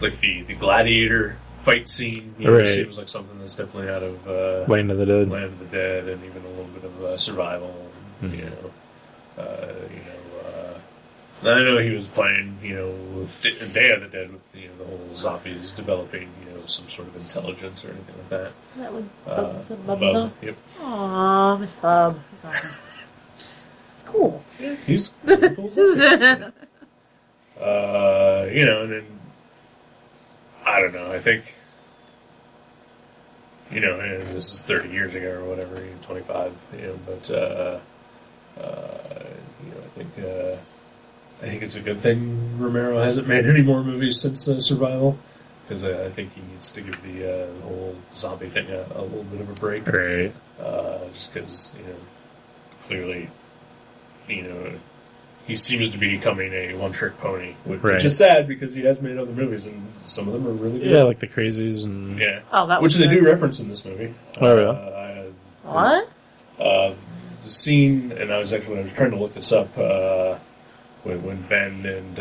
like the Gladiator fight scene. Right. Seems like something that's definitely out of Land of the Dead. Land of the Dead, and even a little bit of survival. I know he was playing, with Day of the Dead with the whole zombies developing, some sort of intelligence or anything like that. That would Bub. Yep. Aww, Miss Bub. He's awesome. It's cool. Yeah, he's cool. And then I don't know. I think, and this is 30 years ago or whatever, 25. But I think it's a good thing Romero hasn't made any more movies since Survival, because I think he needs to give the whole zombie thing a little bit of a break. Right. Just because, clearly, he seems to be becoming a one-trick pony, which is sad because he has made other movies, and some of them are really good. Yeah, like The Crazies and... Yeah. Oh, that which was they good. do reference in this movie. Oh, yeah. What? The scene, and I was trying to look this up, when Ben and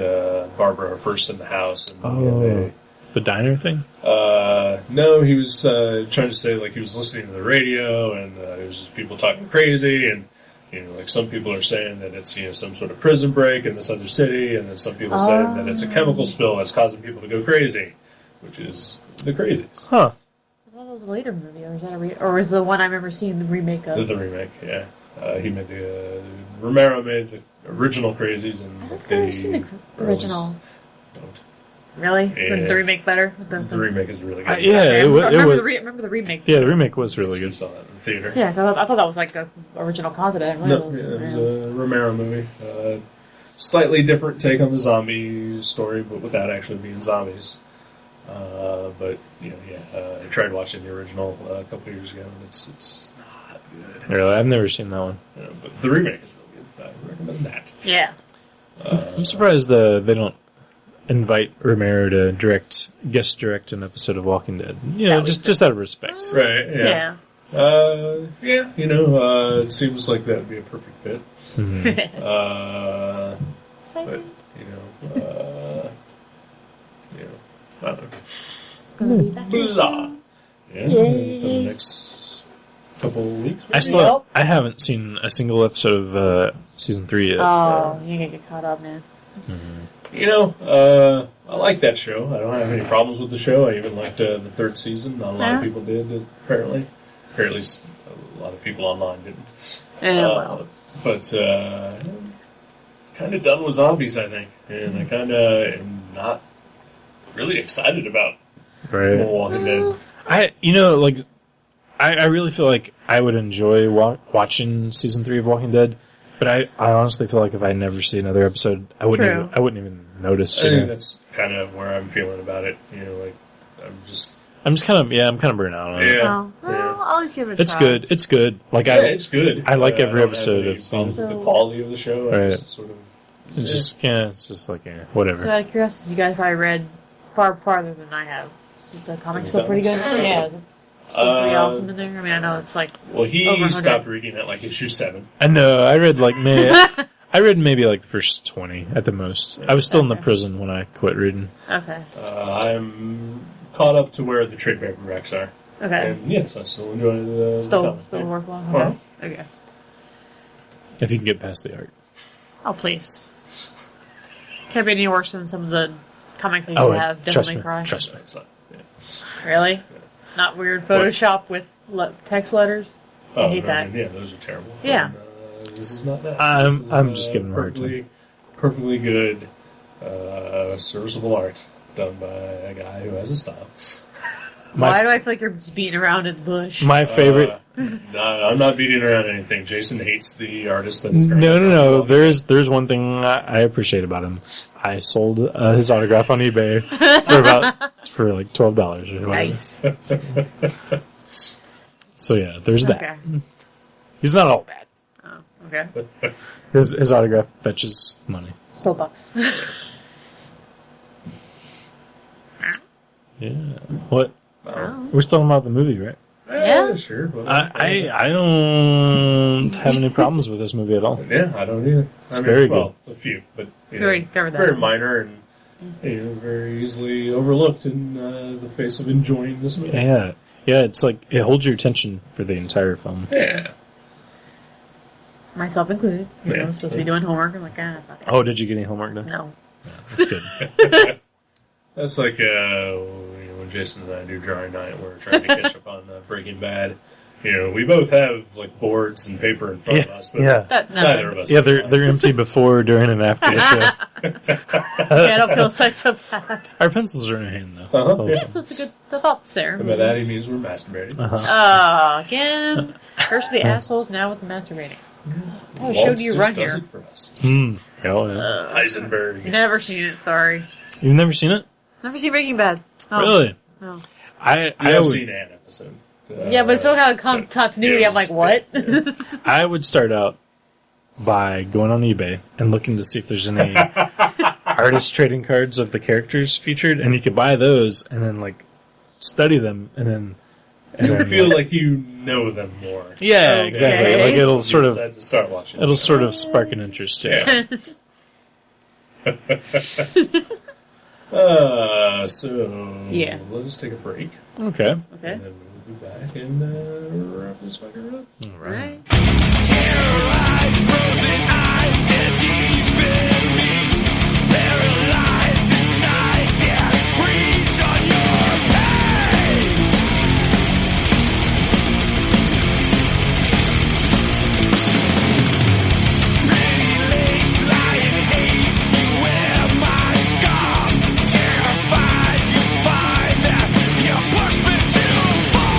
Barbara are first in the house. And the diner thing? No, he was trying to say, like, he was listening to the radio, and it was just people talking crazy, and, like, some people are saying that it's, some sort of prison break in this other city, and then some people saying that it's a chemical spill that's causing people to go crazy, which is The Crazies. Huh. I thought that was a later movie, or is that or is the one I remember seeing the remake of? The remake, yeah. He made Romero made the original Crazies, and I've never seen the original. Don't. Really? Yeah. The remake better? The remake is really good. Yeah, Okay, it was. remember the remake? Yeah, the remake was really We good. saw that in the theater. Yeah, I thought that was like the original cause of it. No, it was a Romero movie. Slightly different take on the zombie story, but without actually being zombies. But I tried watching the original a couple of years ago, and it's not good. Really? I've never seen that one. But the remake is really good. I recommend that. Yeah. I'm surprised they don't invite Romero to guest direct an episode of Walking Dead. Just out of respect. Right? Yeah. Yeah. It seems like that would be a perfect fit. Mm-hmm. exciting. But, I don't know. It's gonna be back here Blah. soon. Yeah, Yay. for the next couple of weeks. I haven't seen a single episode of season 3 yet. Oh, you're gonna get caught up, man. I like that show. I don't have any problems with the show. I even liked the third season. Not a lot of people did, apparently. Or at least a lot of people online didn't. But kind of done with zombies, I think. And I kind of am not really excited about Walking Dead. I really feel like I would enjoy watching season 3 of Walking Dead, but I honestly feel like if I never see another episode, I wouldn't even notice. I think that's kind of where I'm feeling about it. I'm kind of burnt out on it. Yeah. Well, I'll at least give it a It's try. good. It's good. It's good. I like every I don't episode. have any problems with the quality of the show. I just sort of. It's just like whatever. So out of curiosity, you guys probably read far farther than I have. Is the comic still pretty good? Yeah. Is it still pretty awesome in there? I mean, I know it's like. Well, he over 100. stopped reading at like issue 7. I know. I read maybe like the first 20 at the most. I was still in the prison when I quit reading. Okay. I'm caught up to where the trade paperbacks are. Okay. And yes, I still enjoy the Still comic. worthwhile. Uh-huh. Okay. If you can get past the art. Oh, please. Can't be any worse than some of the comics that you have. Trust Definitely me. cry. Trust me. It's not, Really? Not weird Photoshop with text letters? I hate that. Yeah, those are terrible. Yeah. And, this is not that. I'm just giving him a hard time. Perfectly good, serviceable art done by a guy who has a style. Why do I feel like you're just beating around in the bush? My favorite. No, I'm not beating around anything. Jason hates the artist that is No. There's one thing I appreciate about him. I sold his autograph on eBay for like $12 or whatever. Nice. So yeah, there's that. Okay. He's not all bad. Oh, okay. His autograph fetches money. $12. Yeah. What? Oh. We're still talking about the movie, right? Yeah. Sure. Well, I don't have any problems with this movie at all. Yeah, I don't either. It's very good. Well, a few, but Very minor and very easily overlooked in the face of enjoying this movie. Yeah. It's like it holds your attention for the entire film. Yeah. Myself included. You know, I'm supposed to be doing homework. I'm like, fuck it. Oh, did you get any homework done? No. That's good. That's like when Jason and I do drawing night, we're trying to catch up on Breaking Bad. We both have like boards and paper in front of us, but neither of us. Yeah, they're empty before, during, and after the show. I don't feel so bad. Our pencils are in hand, though. Yeah. So it's a good the thoughts there. And by that he means we're masturbating. Again. Curse the assholes now with the masturbating. I showed you just run does here. it for us. Heisenberg. Never seen it, sorry. You've never seen it? Never seen Breaking Bad. Oh. Really? No. I've seen an episode. Yeah, but so kind of continuity, I'm like, what? I would start out by going on eBay and looking to see if there's any artist trading cards of the characters featured, and you could buy those and then like study them and then you feel like you know them more. Yeah, exactly. Okay. Like it'll sort You decide to start watching. of spark an interest. Yeah. So Yeah. let's take a break, Okay. Okay. and then we'll be back and wrap this fucker up. All Right. Terrorized, frozen eyes, and deep in me, paralyzed inside, can't reach on your pain. Pretty lace, lying hate, you wear my scar. Terrified, you find that you push me too far.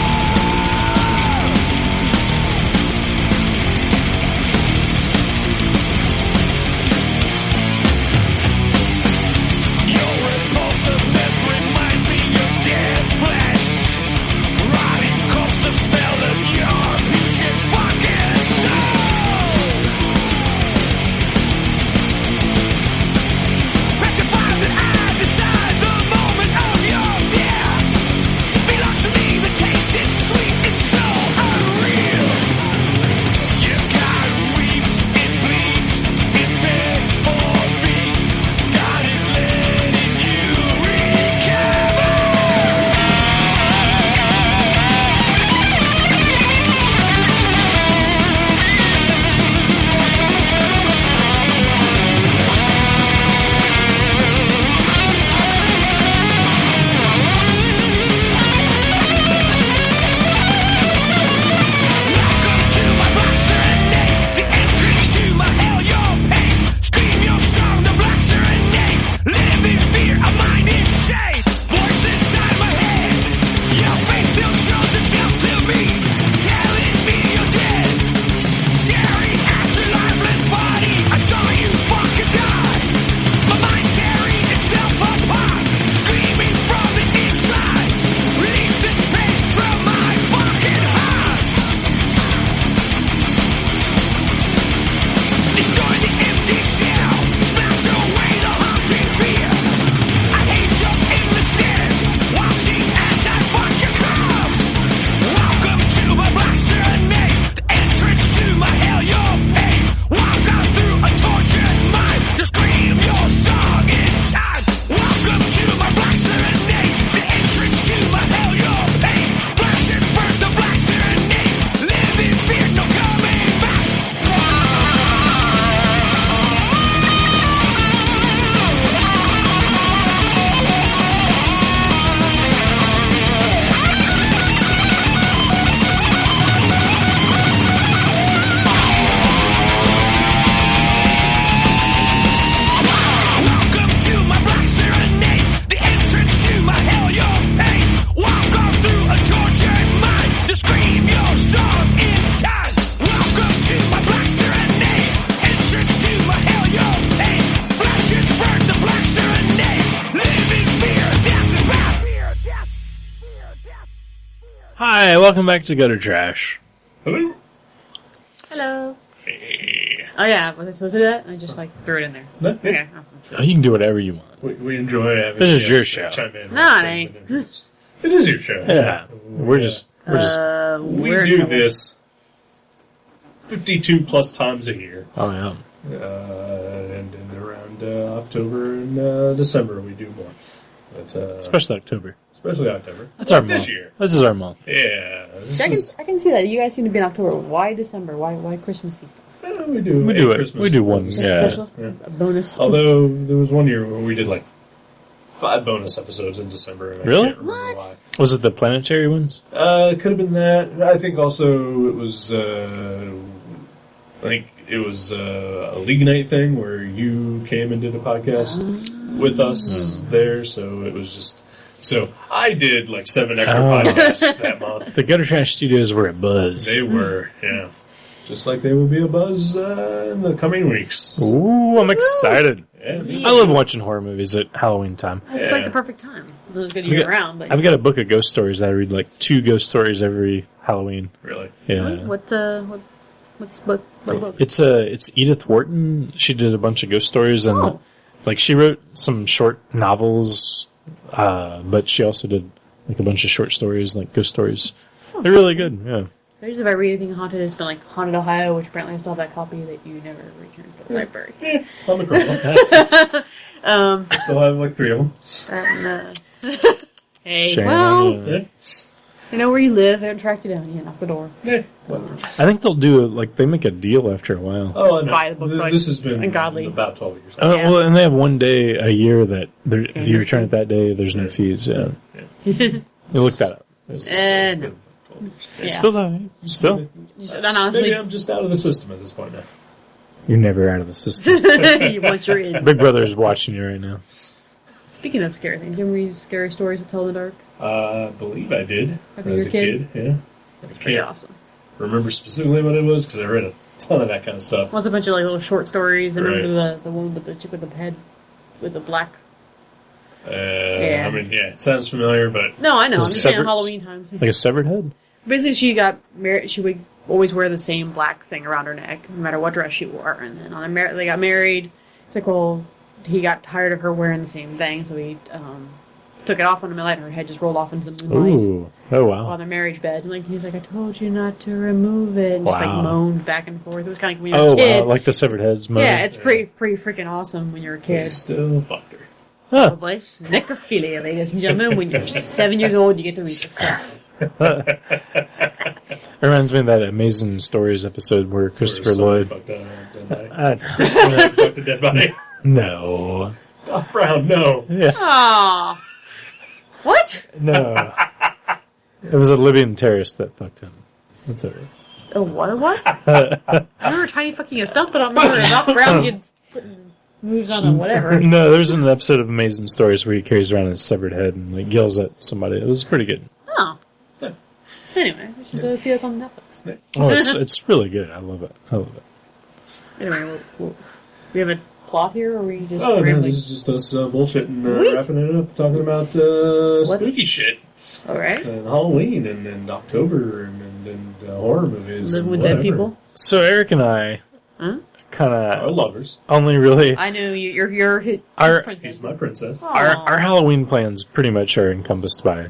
welcome back to Gutter Trash. Hello. Hello. Hey. Oh yeah, was I supposed to do that? I just threw it in there. No, Okay, awesome. Oh, you can do whatever you want. We enjoy having This is guests your that show. chime in No, when it ain't. they've been introduced. It is your show. Yeah. We're just we we're do gonna- this 52 plus times a year. oh yeah. And around October and December we do more. But, Especially October. especially October. That's our Like month. this year. This is our month. Yeah. This I can, is, I can see that. You guys seem to be in October. Why December? Why Christmassy stuff? we do. We a do it. Christmas We do one, bonus. yeah. Special? Yeah. A bonus? Although there was one year where we did like 5 bonus episodes in December. And Really? I can't remember What? why. Was it the planetary ones? It could have been that. I think also it was. I think it was a league night thing where you came and did a podcast with us there. So it was just. So I did like 7 extra podcasts that month. The Gutter Trash Studios were a buzz. They were, yeah. Just like they will be a buzz in the coming weeks. Ooh, I'm excited. Yeah. I love watching horror movies at Halloween time. It's like the perfect time. It was good I've year got- round, but I've got a book of ghost stories that I read like 2 ghost stories every Halloween. Really? Yeah. what book? It's Edith Wharton. She did a bunch of ghost stories and Oh. like she wrote some short novels, but she also did like a bunch of short stories, like ghost stories. They're really good. Yeah. Usually if I read anything haunted, it's been like Haunted Ohio, which apparently I still have that copy that you never returned to the library. On the girl. Um, Still have like 3 of them. hey, Shame well, on you. Yeah. I know where you live. They haven't tracked you down yet. Knock the door. Yeah. Whatever. I think they'll do it like they make a deal after a while. Oh, I know. Buy the book for, like, This has been ungodly. about 12 years. Yeah. Well, and they have one day a year that if you just- return it that day, there's no fees. Yeah. You look that up. No. Yeah. Still, Just, and honestly, Maybe I'm just out of the system at this point now. you're never out of the system. once you're in. Big Brother is watching you right now. Speaking of scary things, do you ever read scary stories to tell in the dark? I believe I did Like when as you a were a kid? kid. Yeah. I Pretty can't awesome. remember specifically what it was because I read a ton of that kind of stuff. Well, it's a bunch of like little short stories. I remember Right. the one with the chick with the head with the black. I mean, yeah, it sounds familiar, but No, I know. I'm The just saying severed- Halloween times. Like a severed head. Basically, she got married. She would always wear the same black thing around her neck, no matter what dress she wore. And then on their they got married. It's like, well, he got tired of her wearing the same thing, so he took it off on the midnight, and her head just rolled off into the moonlight Ooh. Oh on wow. their marriage bed. And like he's like, I told you not to remove it, and just like Wow. moaned back and forth. It was kind of like when you were Oh a kid. wow. Like the severed heads. Moment. Yeah, it's pretty freaking awesome when you're a I kid. still fucked her. Huh. Probably. Necrophilia, ladies and gentlemen. When you're 7 years old, you get to read this stuff. It reminds me of that Amazing Stories episode where Christopher Lloyd. Fucked a dead body. Uh, Fucked a dead body. no. Doc Brown, no. Yeah. Aww. What? No. It was a Libyan terrorist that fucked him. That's it. Oh, what? I remember Tiny fucking a stump, but I don't remember Doc Brown gets moves on a whatever. No, there's an episode of Amazing Stories where he carries around his severed head and like yells at somebody. It was pretty good. Oh. Anyway, we should see this on Netflix. Oh, it's really good. I love it. Anyway, we have a plot here, or we just Oh, no, rambling? this is just us bullshitting, Sweet. wrapping it up, talking about spooky shit. All right. And Halloween, and October, and horror movies. Living with whatever. dead people. So Eric and I Huh? kind Our of lovers. only really I know you're his Our- princess. He's my princess. our Halloween plans pretty much are encompassed by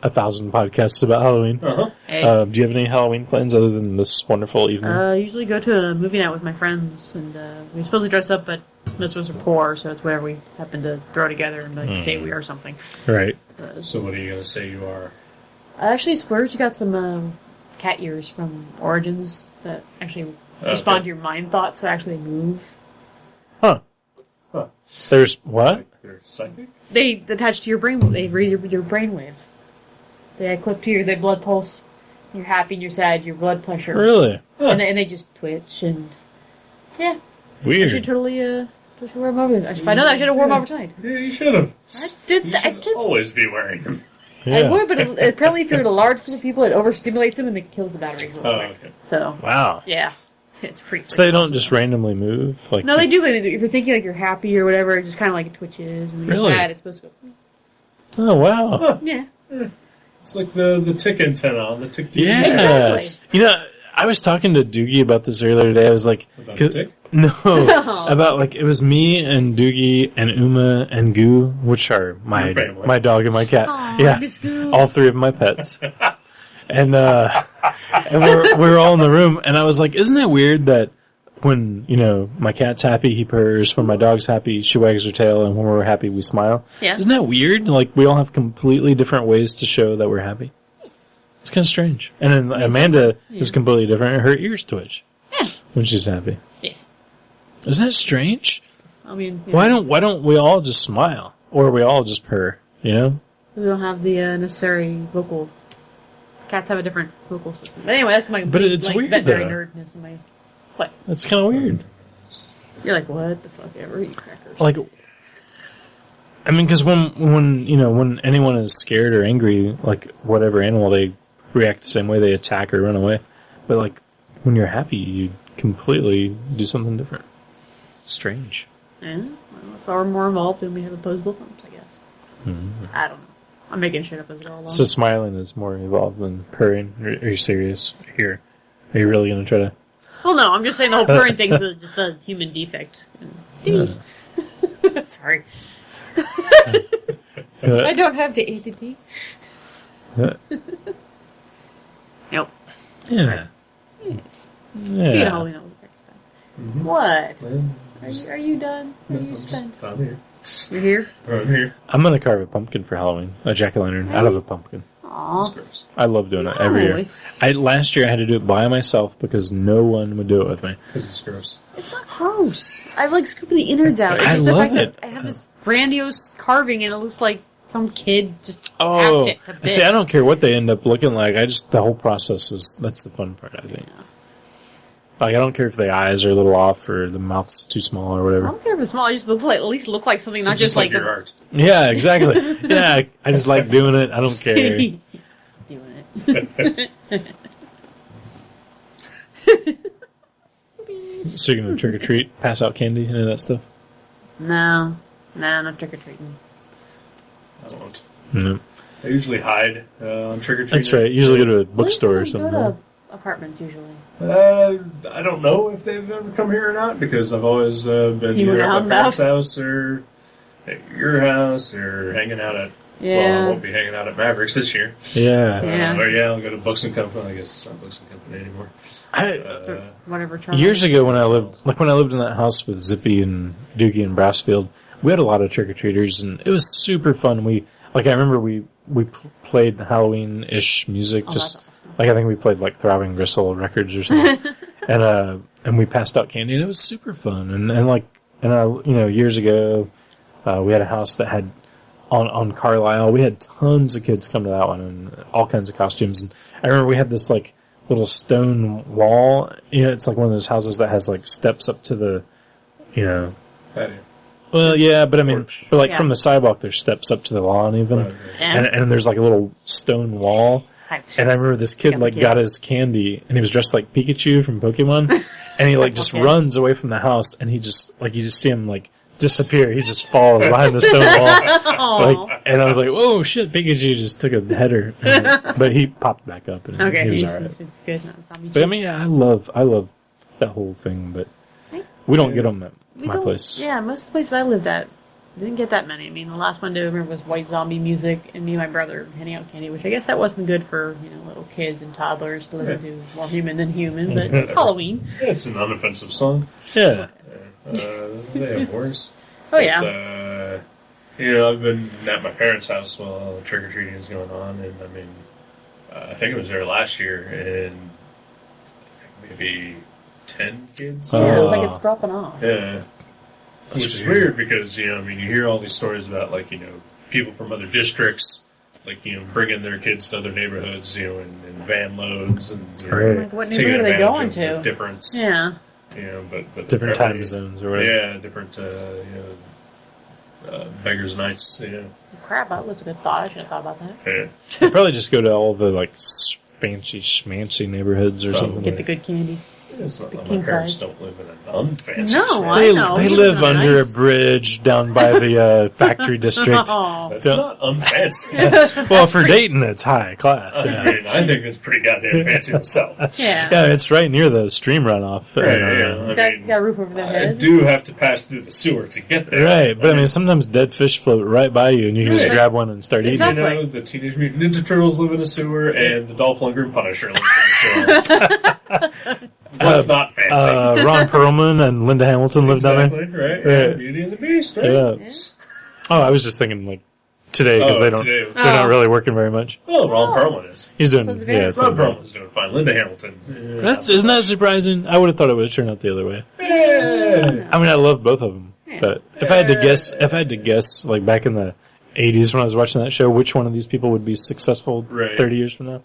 1,000 podcasts about Halloween. Uh-huh. Hey. Do you have any Halloween plans other than this wonderful evening? Usually go to a movie night with my friends, and we're supposed to dress up, but most of us are poor, so it's whatever we happen to throw together and like say we are something. Right. So what are you going to say you are? I actually splurged. You got some cat ears from Origins that actually respond to your mind thoughts, so actually move. Huh. Huh. There's what? Like you're psychic? They attach to your brain. They read your brain waves. They clip to your blood pulse. You're happy and you're sad. Your blood pressure. Really? And they just twitch and yeah. I should Weird. totally wear them over. If I know that, I should have worn them over tonight. Yeah, you should have. I did. You I should can't. always be wearing them. I would, but apparently, if you're in a large group of people, it overstimulates them and it kills the battery. Real Oh, quick. okay. So Wow. yeah, it's pretty. So they don't just randomly move? Like No, they do. If you're thinking like you're happy or whatever, it just kind of like twitches, and you're Really? sad. It's supposed to go. Oh, wow. Yeah. It's like the tick antenna on the tick. Yeah. Exactly. You know, I was talking to Doogie about this earlier today. I was like, About the tick? no, about like it was me and Doogie and Uma and Goo, which are Your family. my dog and my cat. Aw, yeah, Miss Goo. all three of my pets. And we're all in the room, and I was like, isn't it weird that when, you know, my cat's happy, he purrs, when my dog's happy, she wags her tail, and when we're happy, we smile? Yeah. Isn't that weird? Like, we all have completely different ways to show that we're happy. It's kind of strange. And then Amanda is completely different. Her ears twitch when she's happy. Yes. Isn't that strange? I mean, Why don't we all just smile? Or we all just purr, you know? we don't have the necessary vocal. Cats have a different vocal system. But anyway, that's my But it's like, weird, veterinary though. nerdness in my. What? That's kind of weird. You're like, what the fuck ever, you crackers. Like, I mean, because when you know, when anyone is scared or angry, like whatever animal, they react the same way. They attack or run away. But like when you're happy, you completely do something different. It's strange. Yeah, well, if I were more involved, then we have opposable thumbs, I guess. I don't know. I'm making shit up as I go along. So smiling is more involved than purring. Are you serious? Here, are you really gonna try to? Well, no, I'm just saying the whole purring thing's just a human defect. Jeez. Sorry. I don't have the ADD. Nope. Yeah. Yes. You know, Yeah. we know the correct stuff. What? Well, Are you done? Are you I'm spent? just, I'm here. You're here? I'm here. I'm gonna carve a pumpkin for Halloween. A jack-o'-lantern out of a pumpkin. That's Aw. gross. I love doing it every year. Last year I had to do it by myself because no one would do it with me. Because it's gross. It's not gross. I like scooping the innards out. It's I just the love fact that it. I have this grandiose carving and it looks like some kid just Oh, hacked it to bits. see, I don't care what they end up looking like. The whole process that's the fun part, I think. Like, I don't care if the eyes are a little off or the mouth's too small or I whatever. don't care if it's small. I just at least look like something, So not just like your art. Yeah, exactly. Yeah, I just like doing it. I don't care. doing it. So you're gonna trick or treat, pass out candy, any of that stuff? No, not trick or treating. I won't. No. I usually hide on trick or treating. That's right. Usually go to a bookstore or something. Go to apartments usually. I don't know if they've ever come here or not because I've always been You either were at out my parents' now? house or at your house or hanging out at. Well, I Yeah. won't be hanging out at Mavericks this year. Yeah. Yeah. Or I'll go to Books and Company. I guess it's not Books and Company anymore. Or whatever. Charles. Years ago when I lived in that house with Zippy and Doogie and Brassfield, we had a lot of trick-or-treaters and it was super fun. I remember we played Halloween-ish music, Oh, just that's awesome. like I think we played like Throbbing Gristle records or something. and we passed out candy and it was super fun. Years ago, we had a house that had on Carlisle, we had tons of kids come to that one and all kinds of costumes. And I remember we had this like little stone wall. You know, it's like one of those houses that has like steps up to the, you know. Patio. Well, yeah, but I mean, Porch. but like Yeah. from the sidewalk, there's steps up to the lawn even, Right, right. and there's like a little stone wall. And I remember this kid Got the like got kids. his candy, and he was dressed like Pikachu from Pokemon, and he like just Okay. runs away from the house, and he just like you just see him like disappear. He just falls behind the stone wall. Aw. And I was like, "Whoa, shit!" Pikachu just took a header, but he popped back up, and Okay, he was it's alright. good. Not zombie But I mean, yeah, I love that whole thing, but we don't get them at We my don't- place. Yeah, most of the places I lived at didn't get that many. I mean, the last one I remember was White Zombie music and me and my brother handing out candy, which I guess that wasn't good for, little kids and toddlers to listen to more human than human, but it's Halloween. It's an unoffensive song. Yeah, They have worse. Oh, yeah. But, I've been at my parents' house while all the trick or treating is going on, and I mean, I think it was there last year, and I think maybe 10 kids. Yeah, Oh. like it's dropping off. Yeah. Which is weird because, you hear all these stories about, people from other districts, bringing their kids to other neighborhoods, in van loads and Right. Like, what taking neighborhood are they advantage going of to? the difference. Yeah. But different apparently- time zones or whatever. Yeah, different, beggars' nights, Crap, that was a good thought. I should have thought about that. Yeah. I'd probably just go to all the like fancy schmancy neighborhoods or Probably. something. Get the good candy. It's not that my king parents size. don't live in an unfancy No, street. I know. They You live live in a under nice- a bridge down by the factory district. Oh. That's Don't- not unfancy. Well, for Dayton, it's high class. I Yeah. mean, I think it's pretty goddamn fancy myself. Yeah. Yeah, it's right near the stream runoff. Right, Uh, yeah. Got a roof over their I head. do have to pass through the sewer to get there. Right, but I mean, sometimes dead fish float right by you, and you can just Right. grab one and start eating You it. Exactly. know, the Teenage Mutant Ninja Turtles live in a sewer, and the Dolph Lundgren Punisher lives in a sewer. What's not fancy? Ron Perlman and Linda Hamilton live down there. Exactly, right? Yeah, Right. Beauty and the Beast, right? Yeah. Oh, I was just thinking like today because Oh, they don't. today. They're not really working very much. Oh, Ron Perlman is. He's doing. So the Yeah, band- so Ron Perlman's doing fine. Linda Hamilton. that's isn't that surprising? I would have thought it would have turned out the other way. Yeah. I mean, I love both of them, but if I had to guess, like back in the '80s when I was watching that show, which one of these people would be successful Right. 30 years from now?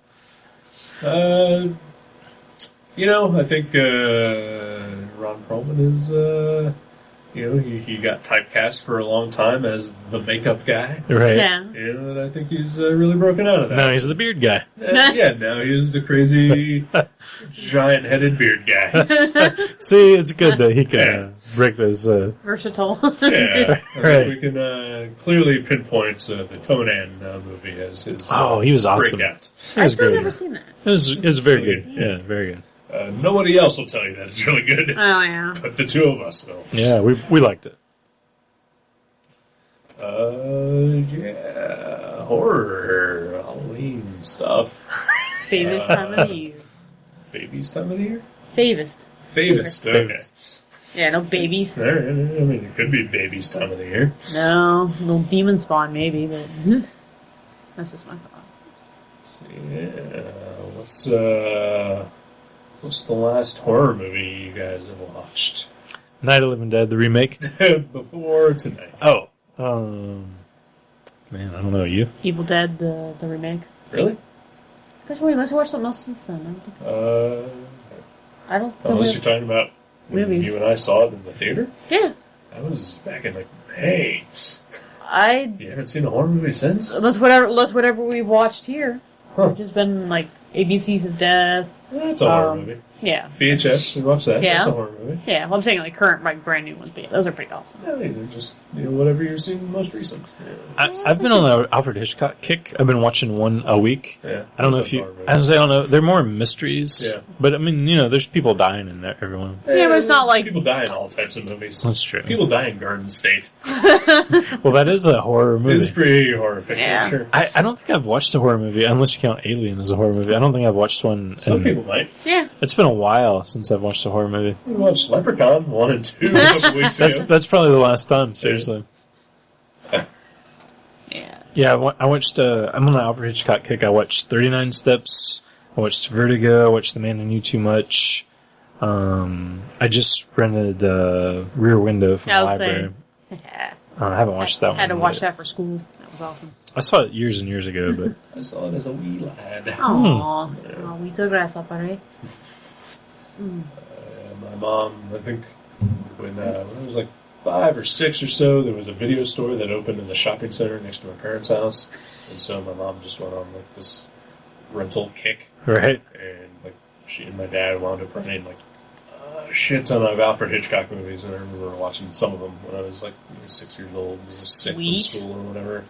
I think Ron Perlman is, he got typecast for a long time as the makeup guy. Right. Yeah. And I think he's really broken out of that. Now he's the beard guy. Now he is the crazy, giant-headed beard guy. See, it's good that he can Yeah. break those. Versatile. Yeah, I Right. think we can clearly pinpoint the Conan movie as his Oh, he was awesome. breakout. It was I've still great. never seen that. It was very good. Yeah, very good. Nobody else will tell you that it's really good, Oh, yeah. but the two of us will. Yeah, we liked it. Yeah, horror, Halloween stuff. Favorite time of the year. Baby's time of the year? Favest. Favest, okay. Yeah, no babies. Alright, I mean, it could be baby's time of the year. No, little demon spawn maybe, but that's just my thought. So, yeah, what's the last horror movie you guys have watched? Night of the Living Dead, the remake. Before tonight. Oh, man, I don't know you. Evil Dead, the remake. Really? Gosh, wait, let's watch something else since then. I don't know. Unless you're talking about when Movies. you and I saw it in the theater? Yeah, That was back in May. I. You haven't seen a horror movie since? Unless whatever we've watched here, Huh. which has been like ABCs of Death. That's a horror movie. Yeah, VHS, we watched that. Yeah. That's a horror movie. yeah. Well, I'm saying like current, like brand new ones, but yeah, those are pretty awesome. Yeah, they're just whatever you're seeing most recent. I've been on the Alfred Hitchcock kick. I've been watching one a week. Yeah. I don't know if you. I don't know. They're more mysteries. Yeah. But I mean, there's people dying in there. Everyone. Yeah, but it's not like people die in all types of movies. That's true. People die in Garden State. Well, that is a horror movie. It's pretty horrific. Yeah. Sure. I don't think I've watched a horror movie unless you count Alien as a horror movie. I don't think I've watched one. Some people might. yeah. It's been a while since I've watched a horror movie. We watched Leprechaun 1 and 2 a couple weeks ago. That's probably the last time. Seriously. Yeah. Yeah, I watched. I'm on an Alfred Hitchcock kick. I watched 39 Steps. I watched Vertigo. I watched The Man Who Knew Too Much. I just rented Rear Window from the I was library. Yeah. I haven't watched that one. Had to watch yet. that for school. That was awesome. I saw it years and years ago, but I saw it as a wee lad. Aww. Oh, we took grass up already. My mom, I think, when I was like 5 or 6 or so, there was a video store that opened in the shopping center next to my parents' house, and so my mom just went on like this rental kick, right. and like she and my dad wound up renting like a shit ton of Alfred Hitchcock movies, and I remember watching some of them when I was like 6 years old, was sick from Sweet. school or whatever.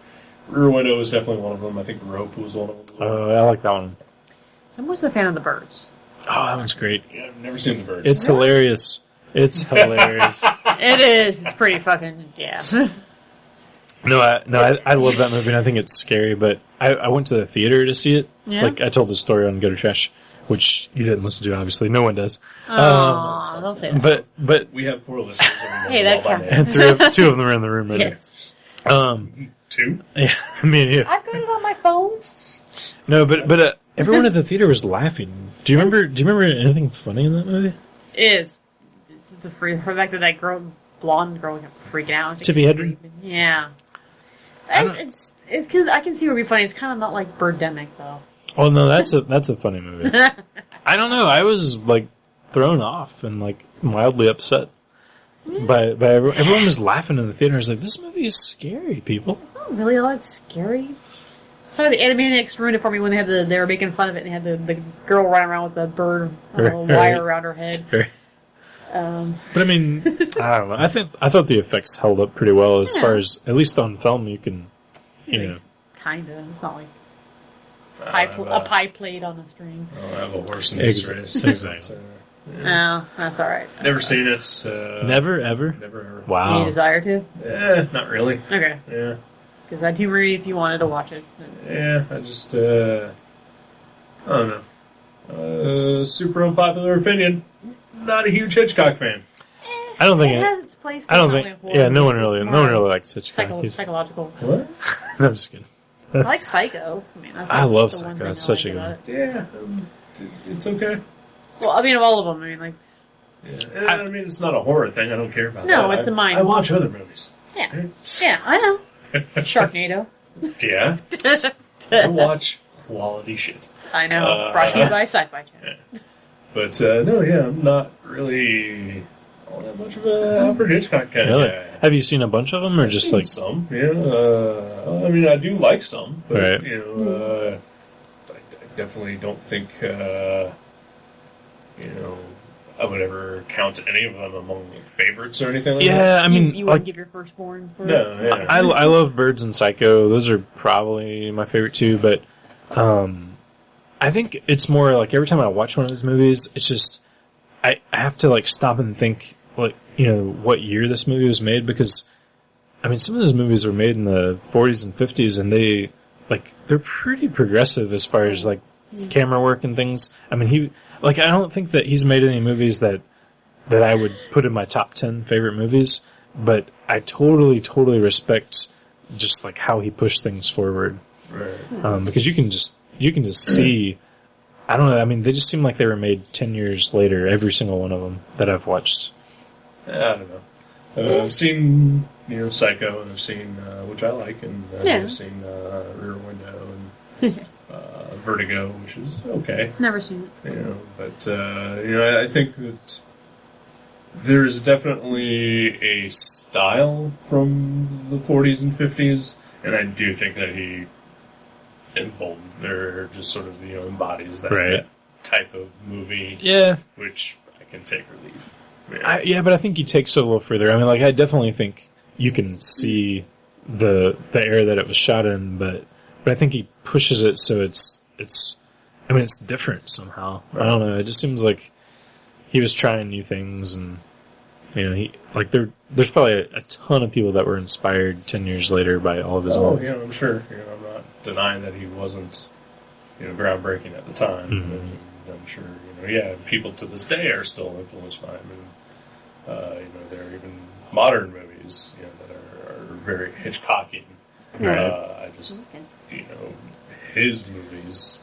Rear Window was definitely one of them. I think Rope was one of them. I like that one. So I'm also a fan of the birds. Oh, that one's great. Yeah, I've never seen the birds. It's hilarious. It's hilarious. It is. It's pretty fucking, yeah. I love that movie, and I think it's scary. But I went to the theater to see it. Yeah? Like I told the story on Gutter Trash, which you didn't listen to. Obviously, no one does. Aw, don't say that. But We have 4 listeners. And we Hey, know that them all by counts. name. and two of them are in the room right Yes. now. 2? Yeah, me and you. I've got it on my phone. No, but everyone at the theater was laughing. Do you remember anything funny in that movie? It is. It's the fact that that girl, blonde girl, kept freaking out. Tippi Hedren? Yeah. It's cause I can see it would be funny. It's kind of not like Birdemic, though. Oh no, that's a funny movie. I don't know. I was like thrown off and like mildly upset by everyone was laughing in the theater. I was like, this movie is scary, people. It's not really all that scary. Sorry, the Animaniacs ruined it for me when they were making fun of it and they had the girl running around with the bird wire around her head. But I mean, I don't know. I thought the effects held up pretty well as far as, at least on film, you can, you know. Kinda. It's not like a pie plate on a string. I have a horse in this race. Exactly. No, that's alright. Never seen it. Never, ever? Never, ever. Wow. Any desire to? Not really. Okay. Yeah. Because I'd humor you if you wanted to watch it. Yeah, I just, I don't know. Super unpopular opinion. Not a huge Hitchcock fan. I don't think it has its place. I don't think. Yeah, no one really likes Hitchcock. Psychological. What? No, I'm just kidding. I like Psycho. I mean, I love Psycho. That's such a good one. Yeah, it's okay. Well, I mean, of all of them, I mean, like. Yeah. I mean, it's not a horror thing. I don't care about that. No, it's a mind. I watch other movies. Yeah. Yeah, I know. Sharknado. Yeah. I watch quality shit. I know. Brought to you by Sci-Fi Channel. Yeah. But, no, yeah, I'm not really all that much of a Alfred Hitchcock kind of guy. Have you seen a bunch of them, or just like some? Yeah. I mean, I do like some, but right. you know, I definitely don't think you know, I would ever count any of them among like, favorites or anything like that. Yeah, I mean, you wouldn't give your firstborn for no, yeah. I love Birds and Psycho. Those are probably my favorite too, but I think it's more like every time I watch one of these movies, it's just I have to like stop and think like, you know, what year this movie was made, because I mean some of those movies were made in the 40s and 50s and they're pretty progressive as far as like camera work and things. I mean I don't think that he's made any movies that I would put in my top 10 favorite movies, but I totally respect just like how he pushed things forward. Right. Because you can just see, I don't know, I mean, they just seem like they were made 10 years later, every single one of them that I've watched. I don't know. I've seen, you know, Psycho, and I've seen, which I like, and I've seen Rear Window and Vertigo, which is okay. Never seen it. You know, but, you know, I think that there is definitely a style from the 40s and 50s, and I do think that he emboldened, or just sort of, you know, embodies that type of movie. Yeah. Which I can take or leave. Yeah. But I think he takes it a little further. I mean, like, I definitely think you can see the era that it was shot in, but I think he pushes it so it's different somehow. Right. I don't know. It just seems like he was trying new things, and you know, there's probably a ton of people that were inspired 10 years later by all of his movies. Yeah, I'm sure. You know, I'm not denying that he wasn't, you know, groundbreaking at the time. Mm-hmm. And I'm sure, you know, yeah, people to this day are still influenced by him. And, you know, there are even modern movies, you know, that are very Hitchcockian. Right. I just, you know, his movies,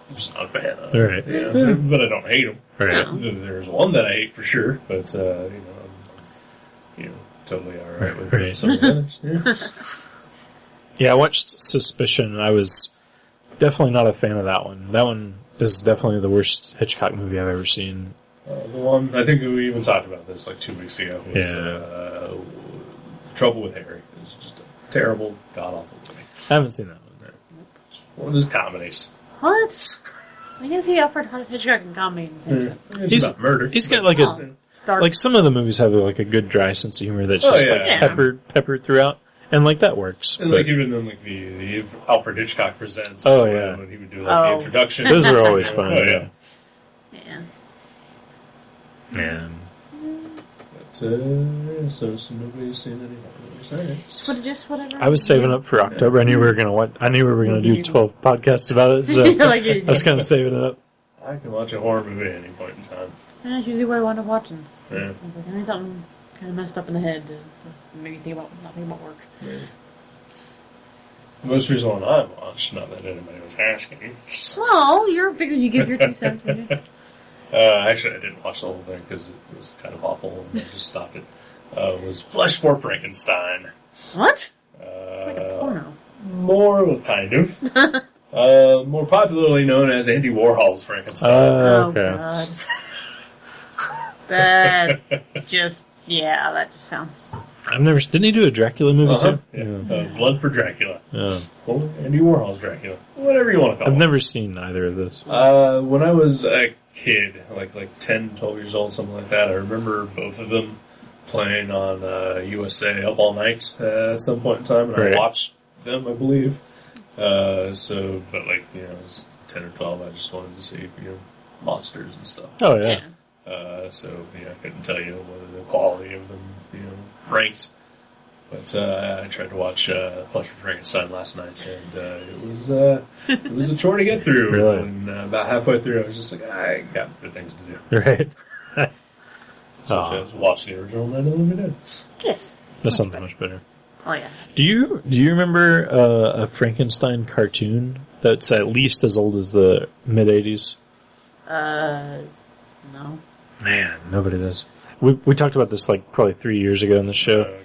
I'm just not a fan of. Right. Yeah, but I don't hate them. Right. There's one that I hate for sure, but, you know, I'm totally alright with some of the others. Yeah. Yeah, I watched Suspicion, and I was definitely not a fan of that one. That one is definitely the worst Hitchcock movie I've ever seen. The one, I think we even talked about this like 2 weeks ago, was Trouble with Harry. It's just a terrible, god-awful movie. I haven't seen that one. It's one of his comedies. What? I guess he offered Hitchcock and comedy in the same sense. It's about murder. He's got like like some of the movies have like a good dry sense of humor that's just like peppered throughout. And, like, that works. And, like, even in, like, the Alfred Hitchcock Presents. Oh, yeah. When he would do, like, the introduction. Those are always fun. Oh, yeah. Yeah. But, so nobody's seen any movies. All right. Just whatever. I was saving up for October. I knew we were gonna do 12 podcasts about it, so I was kind of saving it up. I can watch a horror movie at any point in time. And that's usually what I wind up watching. Yeah. I was like, I need something kind of messed up in the head to make me think about not thinking about work. Yeah. The most recent one I watched, not that anybody was asking. Well, you're figuring you give your 2 cents, would you? Actually, I didn't watch the whole thing because it was kind of awful, and I just stopped it. It was Flesh for Frankenstein. What? Like a porno. More, kind of. More popularly known as Andy Warhol's Frankenstein. Oh, okay. God. That just sounds I've never... Didn't he do a Dracula movie, too? Yeah. Blood for Dracula. Yeah. Or Andy Warhol's Dracula. Whatever you want to call it. I've never seen either of those. When I was a kid, like 10, 12 years old, something like that, I remember both of them playing on USA Up All Night at some point in time, and I watched them, I believe. But like, you know, I was 10 or 12, I just wanted to see, you know, monsters and stuff. Oh, yeah. So, yeah, I couldn't tell you whether the quality of them, you know, ranked. But I tried to watch Flesh for Frankenstein last night, and it was a chore to get through. Really? And about halfway through, I was just like, I got better things to do. Right. So I just watched the original Night of the Living Dead. Yes. That sounds much better. Oh, yeah. Do you remember a Frankenstein cartoon that's at least as old as the mid-'80s? No. Man, nobody does. We talked about this like probably 3 years ago in the show.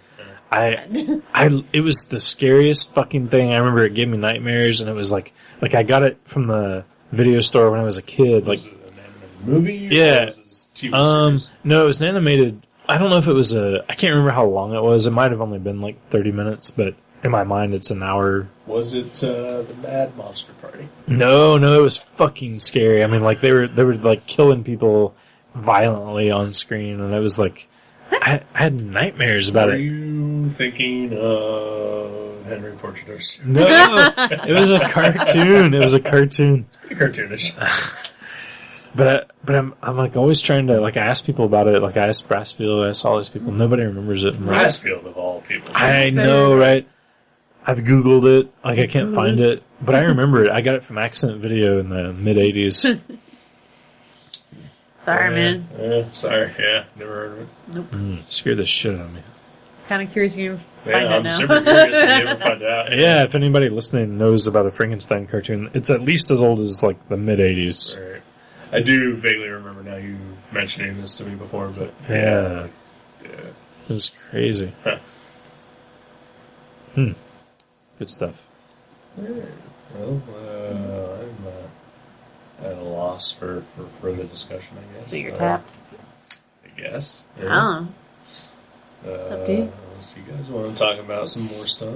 It was the scariest fucking thing. I remember it gave me nightmares, and it was like I got it from the video store when I was a kid. Was it an animated movie? Yeah. Or was it a TV series? No, it was an animated. I don't know if it was I can't remember how long it was. It might have only been like 30 minutes, but in my mind, it's an hour. Was it the Mad Monster Party? No, it was fucking scary. I mean, like they were like killing people violently on screen, and it was like I had nightmares about Are it. you thinking of Henry Portrait of Serial? No, it was a cartoon. It was a cartoon. Pretty cartoonish. But I'm like always trying to like ask people about it. Like I asked Brassfield, I asked all these people. Nobody remembers it. Brassfield of all people. I know, right? I've Googled it. Like I can't find it, but I remember it. I got it from Accident Video in the mid-'80s. Sorry, man. Sorry. Yeah, never heard of it. Nope. Scared the shit out of me. Kind of curious if you can find Yeah, it I'm now. super curious if you ever find out. Yeah, if anybody listening knows about a Frankenstein cartoon, it's at least as old as like the mid-'80s. Right. I do vaguely remember now you mentioning this to me before, but Yeah. yeah. It's crazy. Huh. Good stuff. Well, I'm at a loss for further discussion, I guess. So you're tapped? I guess. Oh. Up to you. So you guys want to talk about some more stuff?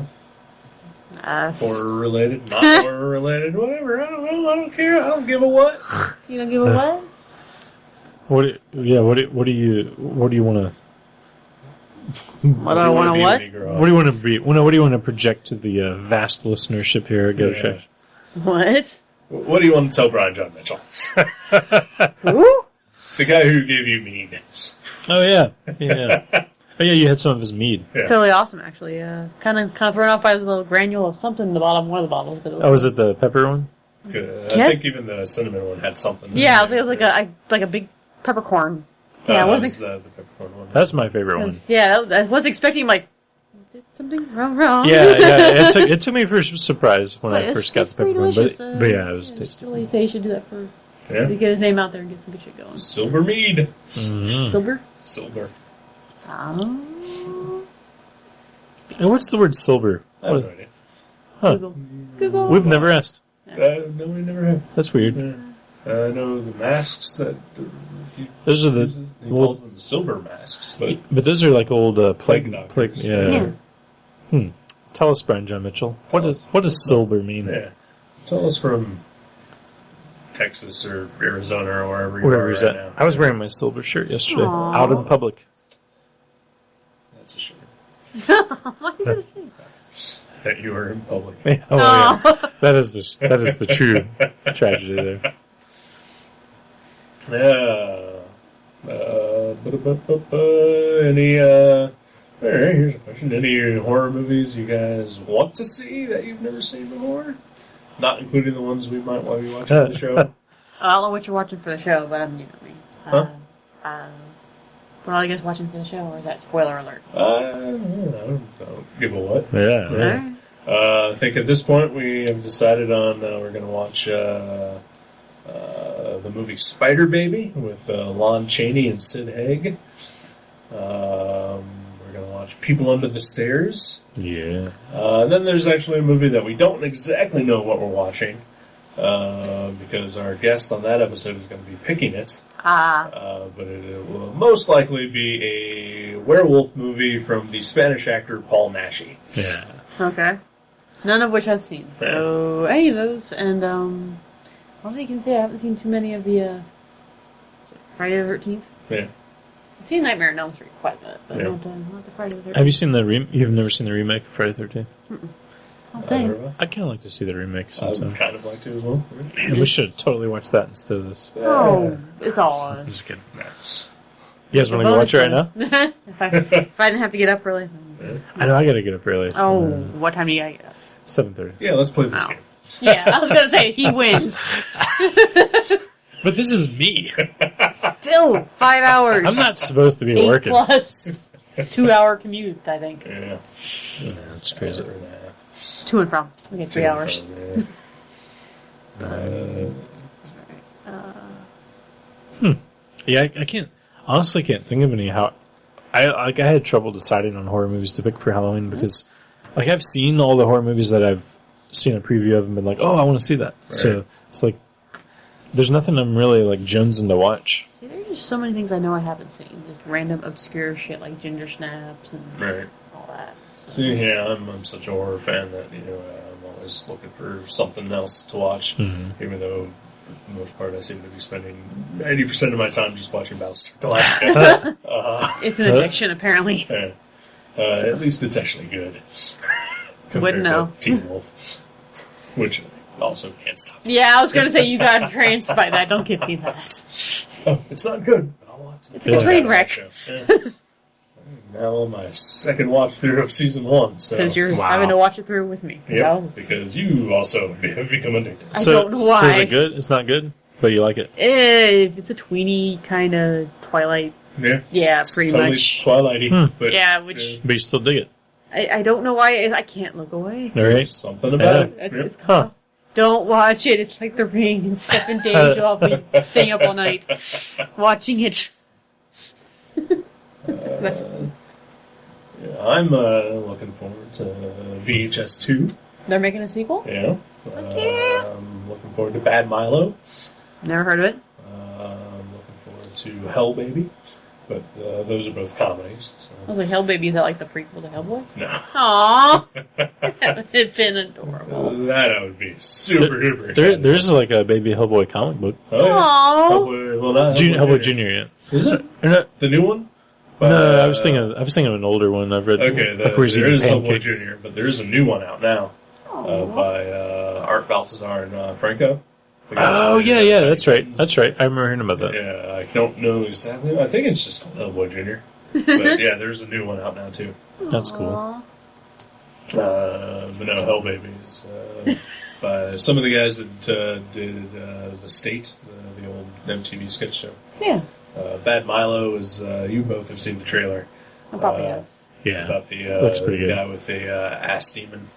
Uh, Horror related, not horror related, whatever. I don't know. I don't care. I don't give a what. You don't give a what? What do you want to? What do I want to what? What do you want to be? What do you want to project to the vast listenership here at Go Yeah. Trash? What? What do you want to tell Brian John Mitchell? Who? The guy who gave you mead. Oh yeah. Oh yeah, you had some of his mead. Yeah. Totally awesome, actually. Kind of thrown off by this little granule of something in the bottom of one of the bottles. But Oh, was it the pepper one? Good. I think even the cinnamon one had something. Yeah, it was like a big peppercorn. Yeah, I that wasn't. was the peppercorn one. That's my favorite one. Yeah, I was expecting like did something wrong. Yeah. It took me for surprise when I first got the pretty peppercorn, delicious. but yeah, it was tasty. Totally say you should do that for Yeah. to get his name out there and get some good shit going. Silver mead. Silver. Silver. Oh. And what's the word silver? I have no idea. Huh. Google. We've never asked. No, we never have. That's weird. Yeah. I know the masks that he Those are the uses, he calls them silver masks, but but those are like old Plague plague. doctors. Yeah. Tell us, Brian John Mitchell. What does silver mean? yeah. Tell us from Texas or Arizona or wherever you Wherever are he's right at. now. I was wearing my silver shirt yesterday, Aw. out in public. That's a shame Why is it a shame? that you were in public. Oh, yeah. That is the true tragedy there. Yeah. Any, alright, here's a question. Any horror movies you guys want to see that you've never seen before? Not including the ones we might want to be watching for the show. I don't know what you're watching for the show, but you know me. What are you guys watching for the show, or is that spoiler alert? I don't give a what. Yeah. Alright. I think at this point we have decided on we're going to watch the movie Spider Baby with Lon Chaney and Sid Haig. We're going to watch People Under the Stairs. Yeah. And then there's actually a movie that we don't exactly know what we're watching because our guest on that episode is going to be picking it. But it will most likely be a werewolf movie from the Spanish actor Paul Naschy. Yeah. Okay. None of which I've seen. So, any of those, and, I don't think you can say I haven't seen too many of the, Friday the 13th. Yeah. I've seen Nightmare on Elm Street quite a bit, but Yeah. not the Friday the 13th. Have you seen you've never seen the remake of Friday the 13th? Oh, dang. I'd kind of like to see the remake I sometime. would kind of like to as well. Man, we should totally watch that instead of this. Oh, it's all I'm on. just kidding. You guys want to go watch it right now? if I didn't have to get up early. I know I gotta get up early. Oh, what time do you gotta get up? 7:30. Yeah, let's play this Oh. game. Yeah, I was gonna say, he wins. But this is me. Still, 5 hours. I'm not supposed to be 8 working. plus 2 hour commute, I think. Yeah. Yeah, that's crazy. To and from. We get 3 hours. Yeah, I can't. Honestly, can't think of any how. I had trouble deciding on horror movies to pick for Halloween because, I've seen all the horror movies that I've seen a preview of and been like, oh, I want to see that. Right. So it's like, there's nothing I'm really jonesing to watch. See, there's just so many things I know I haven't seen. Just random obscure shit like Ginger Snaps and Right. all that. So yeah, I'm such a horror fan that I'm always looking for something else to watch. Mm-hmm. Even though for the most part I seem to be spending 90% of my time just watching Battlestar Galactica. It's an addiction, apparently. Yeah. At least it's actually good. Wouldn't know. To Teen Wolf, which also can't stop. Yeah, I was gonna say you got tranced by that. Don't give me that. Oh, it's not good. I'll watch it. It's like a train wreck. Yeah. Now on my second watch through of season 1, so Because you're Wow. having to watch it through with me. yep, No? because you also have become addicted. I don't know why. So is it good? It's not good, but you like it. If it's a tweeny kind of Twilight, Yeah, yeah, pretty totally much. Twilighty, but Yeah, which But you still dig it. I don't know why I can't look away. All there's right. something about it. It's, Yep. it's called, Don't watch it. It's like The Ring and Stephen Danger. I'll be staying up all night watching it. That's just- Yeah, I'm looking forward to VHS 2. They're making a sequel? Yeah. yeah. I'm looking forward to Bad Milo. Never heard of it. I'm looking forward to Hell Baby. But those are both comedies. So. I was like, Hell Baby, is that like the prequel to Hellboy? No. Aww. That would have been adorable. That would be super duper. There's like a baby Hellboy comic book. Oh, yeah. Aww. Hellboy, well, not Hellboy Junior, yeah. Is it? Or not, The new one? no, I was thinking of an older one I've read. Okay, where he's there eating is Hellboy pancakes. Jr., but there is a new one out now by Art Baltazar and Franco. The guys Oh who made yeah, Tiny that's right. Titans. That's right. I remember hearing about that. Yeah, I don't know exactly. I think it's just called Hellboy Jr. But yeah, there's a new one out now too. That's cool. Aw. But no, Hell Baby is by some of the guys that did The State, the old MTV sketch show. Yeah, Bad Milo is, you both have seen the trailer. I probably have. Yeah, About the looks pretty good. guy with the ass demon.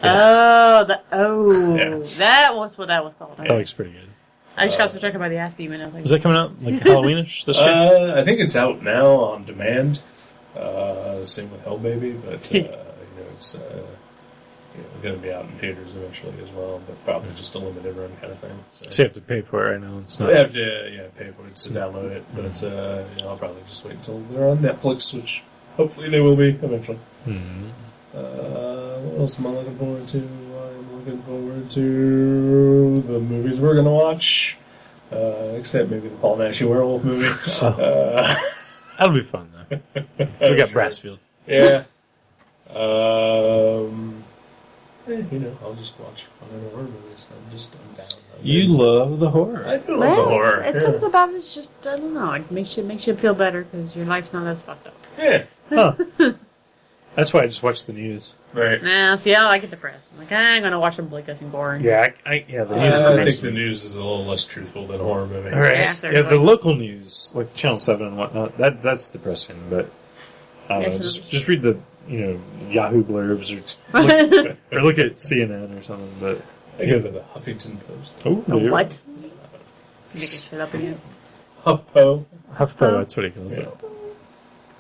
Yeah. Yeah. That was what that was called. that looks pretty good. I just got so talking about the ass demon. I was like, Is that coming out like Halloweenish this year? I think it's out now on demand. Same with Hell Baby, but it's going to be out in theaters eventually as well, but probably just a limited run kind of thing. So you have to pay for it right now. It's not. I have to pay for it to download it, but I'll probably just wait until they're on Netflix, which hopefully they will be eventually. Mhm. What else am I looking forward to? I'm looking forward to the movies we're going to watch, except maybe the Paul Naschy werewolf movie. That'll be fun though. So we got Sure. Brassfield. Yeah. I'll just watch whatever horror movies. I'm down. You love the horror. I do love well, the horror. it's yeah. something about it's just, I don't know, it makes you feel better because your life's not as fucked up. Yeah. Huh. That's why I just watch the news. Right. Nah, see, I get depressed. I'm like, I'm gonna watch some Blake and boring. Yeah, the news. I think the news is a little less truthful than a horror movie. All right. Yeah, Yeah, the local news, like Channel 7 and whatnot, that's depressing. But just read the Yahoo blurbs or look at CNN or something. But I go to the Huffington Post. oh, The what? Making shit up again. HuffPo. HuffPo, that's what he calls Yeah. it.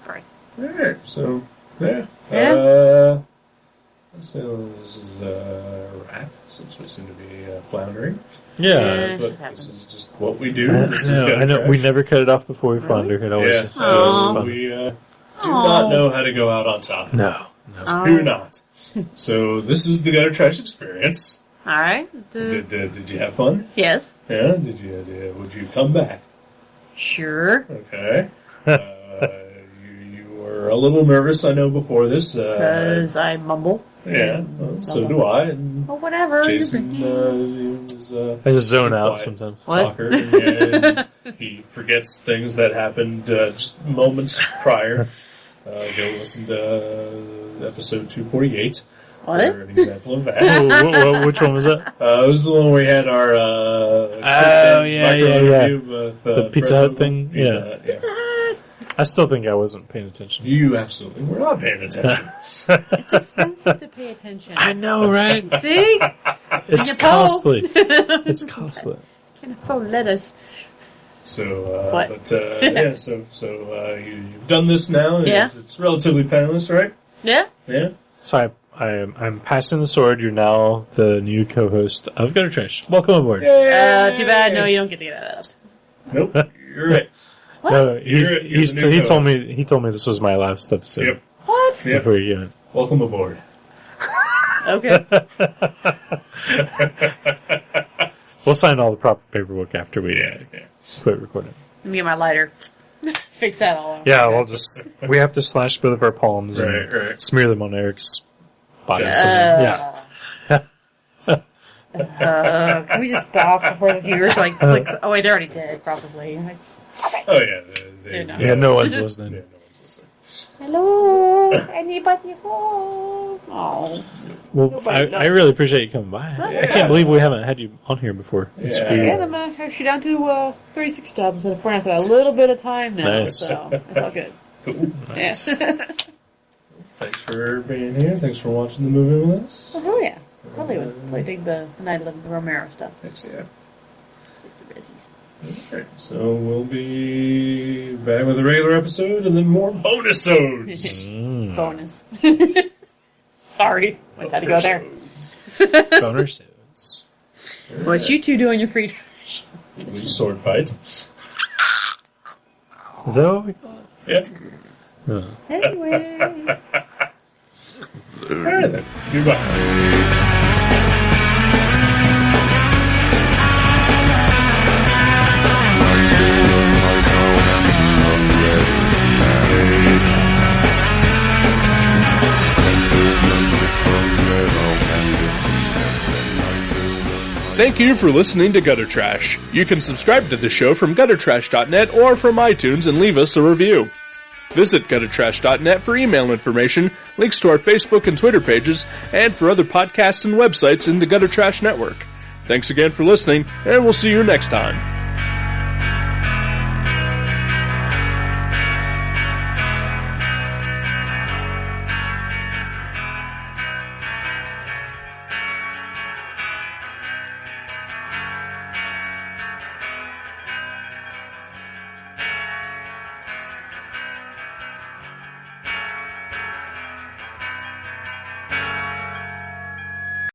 Sorry. Alright, so, yeah. Yeah. So this is a wrap, since we seem to be floundering. Yeah. But this is just what we do. This is I know. trash. We never cut it off before we flounder. It always Yeah. just fun. We do not know how to go out on top. No. Do not. So this is the gutter trash experience. All right. Did you have fun? Yes. Yeah. Would you come back? Sure. Okay. You were a little nervous, I know, before this. Because I mumble. Yeah. Well, so do I. And Oh, whatever. Jason was I just zone out quiet sometimes. What? talker, and he forgets things that happened just moments prior. Go listen to episode 248 What? for an example of that. Which one was that? It was the one where we had our yeah. review with, The Pizza Hut thing? Pizza Yeah. Hut, yeah. I still think I wasn't paying attention. You absolutely were not paying attention. It's expensive to pay attention. I know, right? See? It's Can you pull? costly. It's costly. Can afford lettuce. So, What? but yeah, so you've done this now. Yeah. It's relatively painless, right? Yeah? Yeah. So I'm passing the sword. You're now the new co-host of Gutter Trash. Welcome aboard. Too bad. No, you don't get to get that up. Nope. You're right. What? No, You're he the new told co-host. me this was my last episode. Yep. What? Yep. Before you went. Welcome aboard. Okay. We'll sign all the proper paperwork after we Okay. quit recording. Let me get my lighter. Fix that all out. Yeah, we have to slash both of our palms and Right. smear them on Eric's body. Yeah. Can we just stop before the viewers click? Oh wait, they're already dead, probably. Oh yeah. They're not. Yeah, no one's Yeah, listening. no one's listening. Hello, anybody home? Oh, Well, Nobody I really appreciate you coming by. I can't believe we haven't had you on here before. It's Yeah. weird. and I'm actually down to 36 dubs instead of 4 now, so I have a little bit of time now. Nice. So it's all good. Cool. Yeah. Thanks for being here. Thanks for watching the movie with us. Oh hell yeah! Totally would play dig the Night of the Romero stuff. Thanks, yeah. The busies. Alright, so we'll be back with a regular episode and then more bonus-odes. Bonus. Sorry, I had to go there. Boner sounds. What you two do in your free time? We sword fight. Is that what we call it? Yeah. Anyway. Alright then. Goodbye. Thank you for listening to Gutter Trash. You can subscribe to the show from guttertrash.net or from iTunes and leave us a review. Visit guttertrash.net for email information, links to our Facebook and Twitter pages, and for other podcasts and websites in the Gutter Trash Network. Thanks again for listening, and we'll see you next time.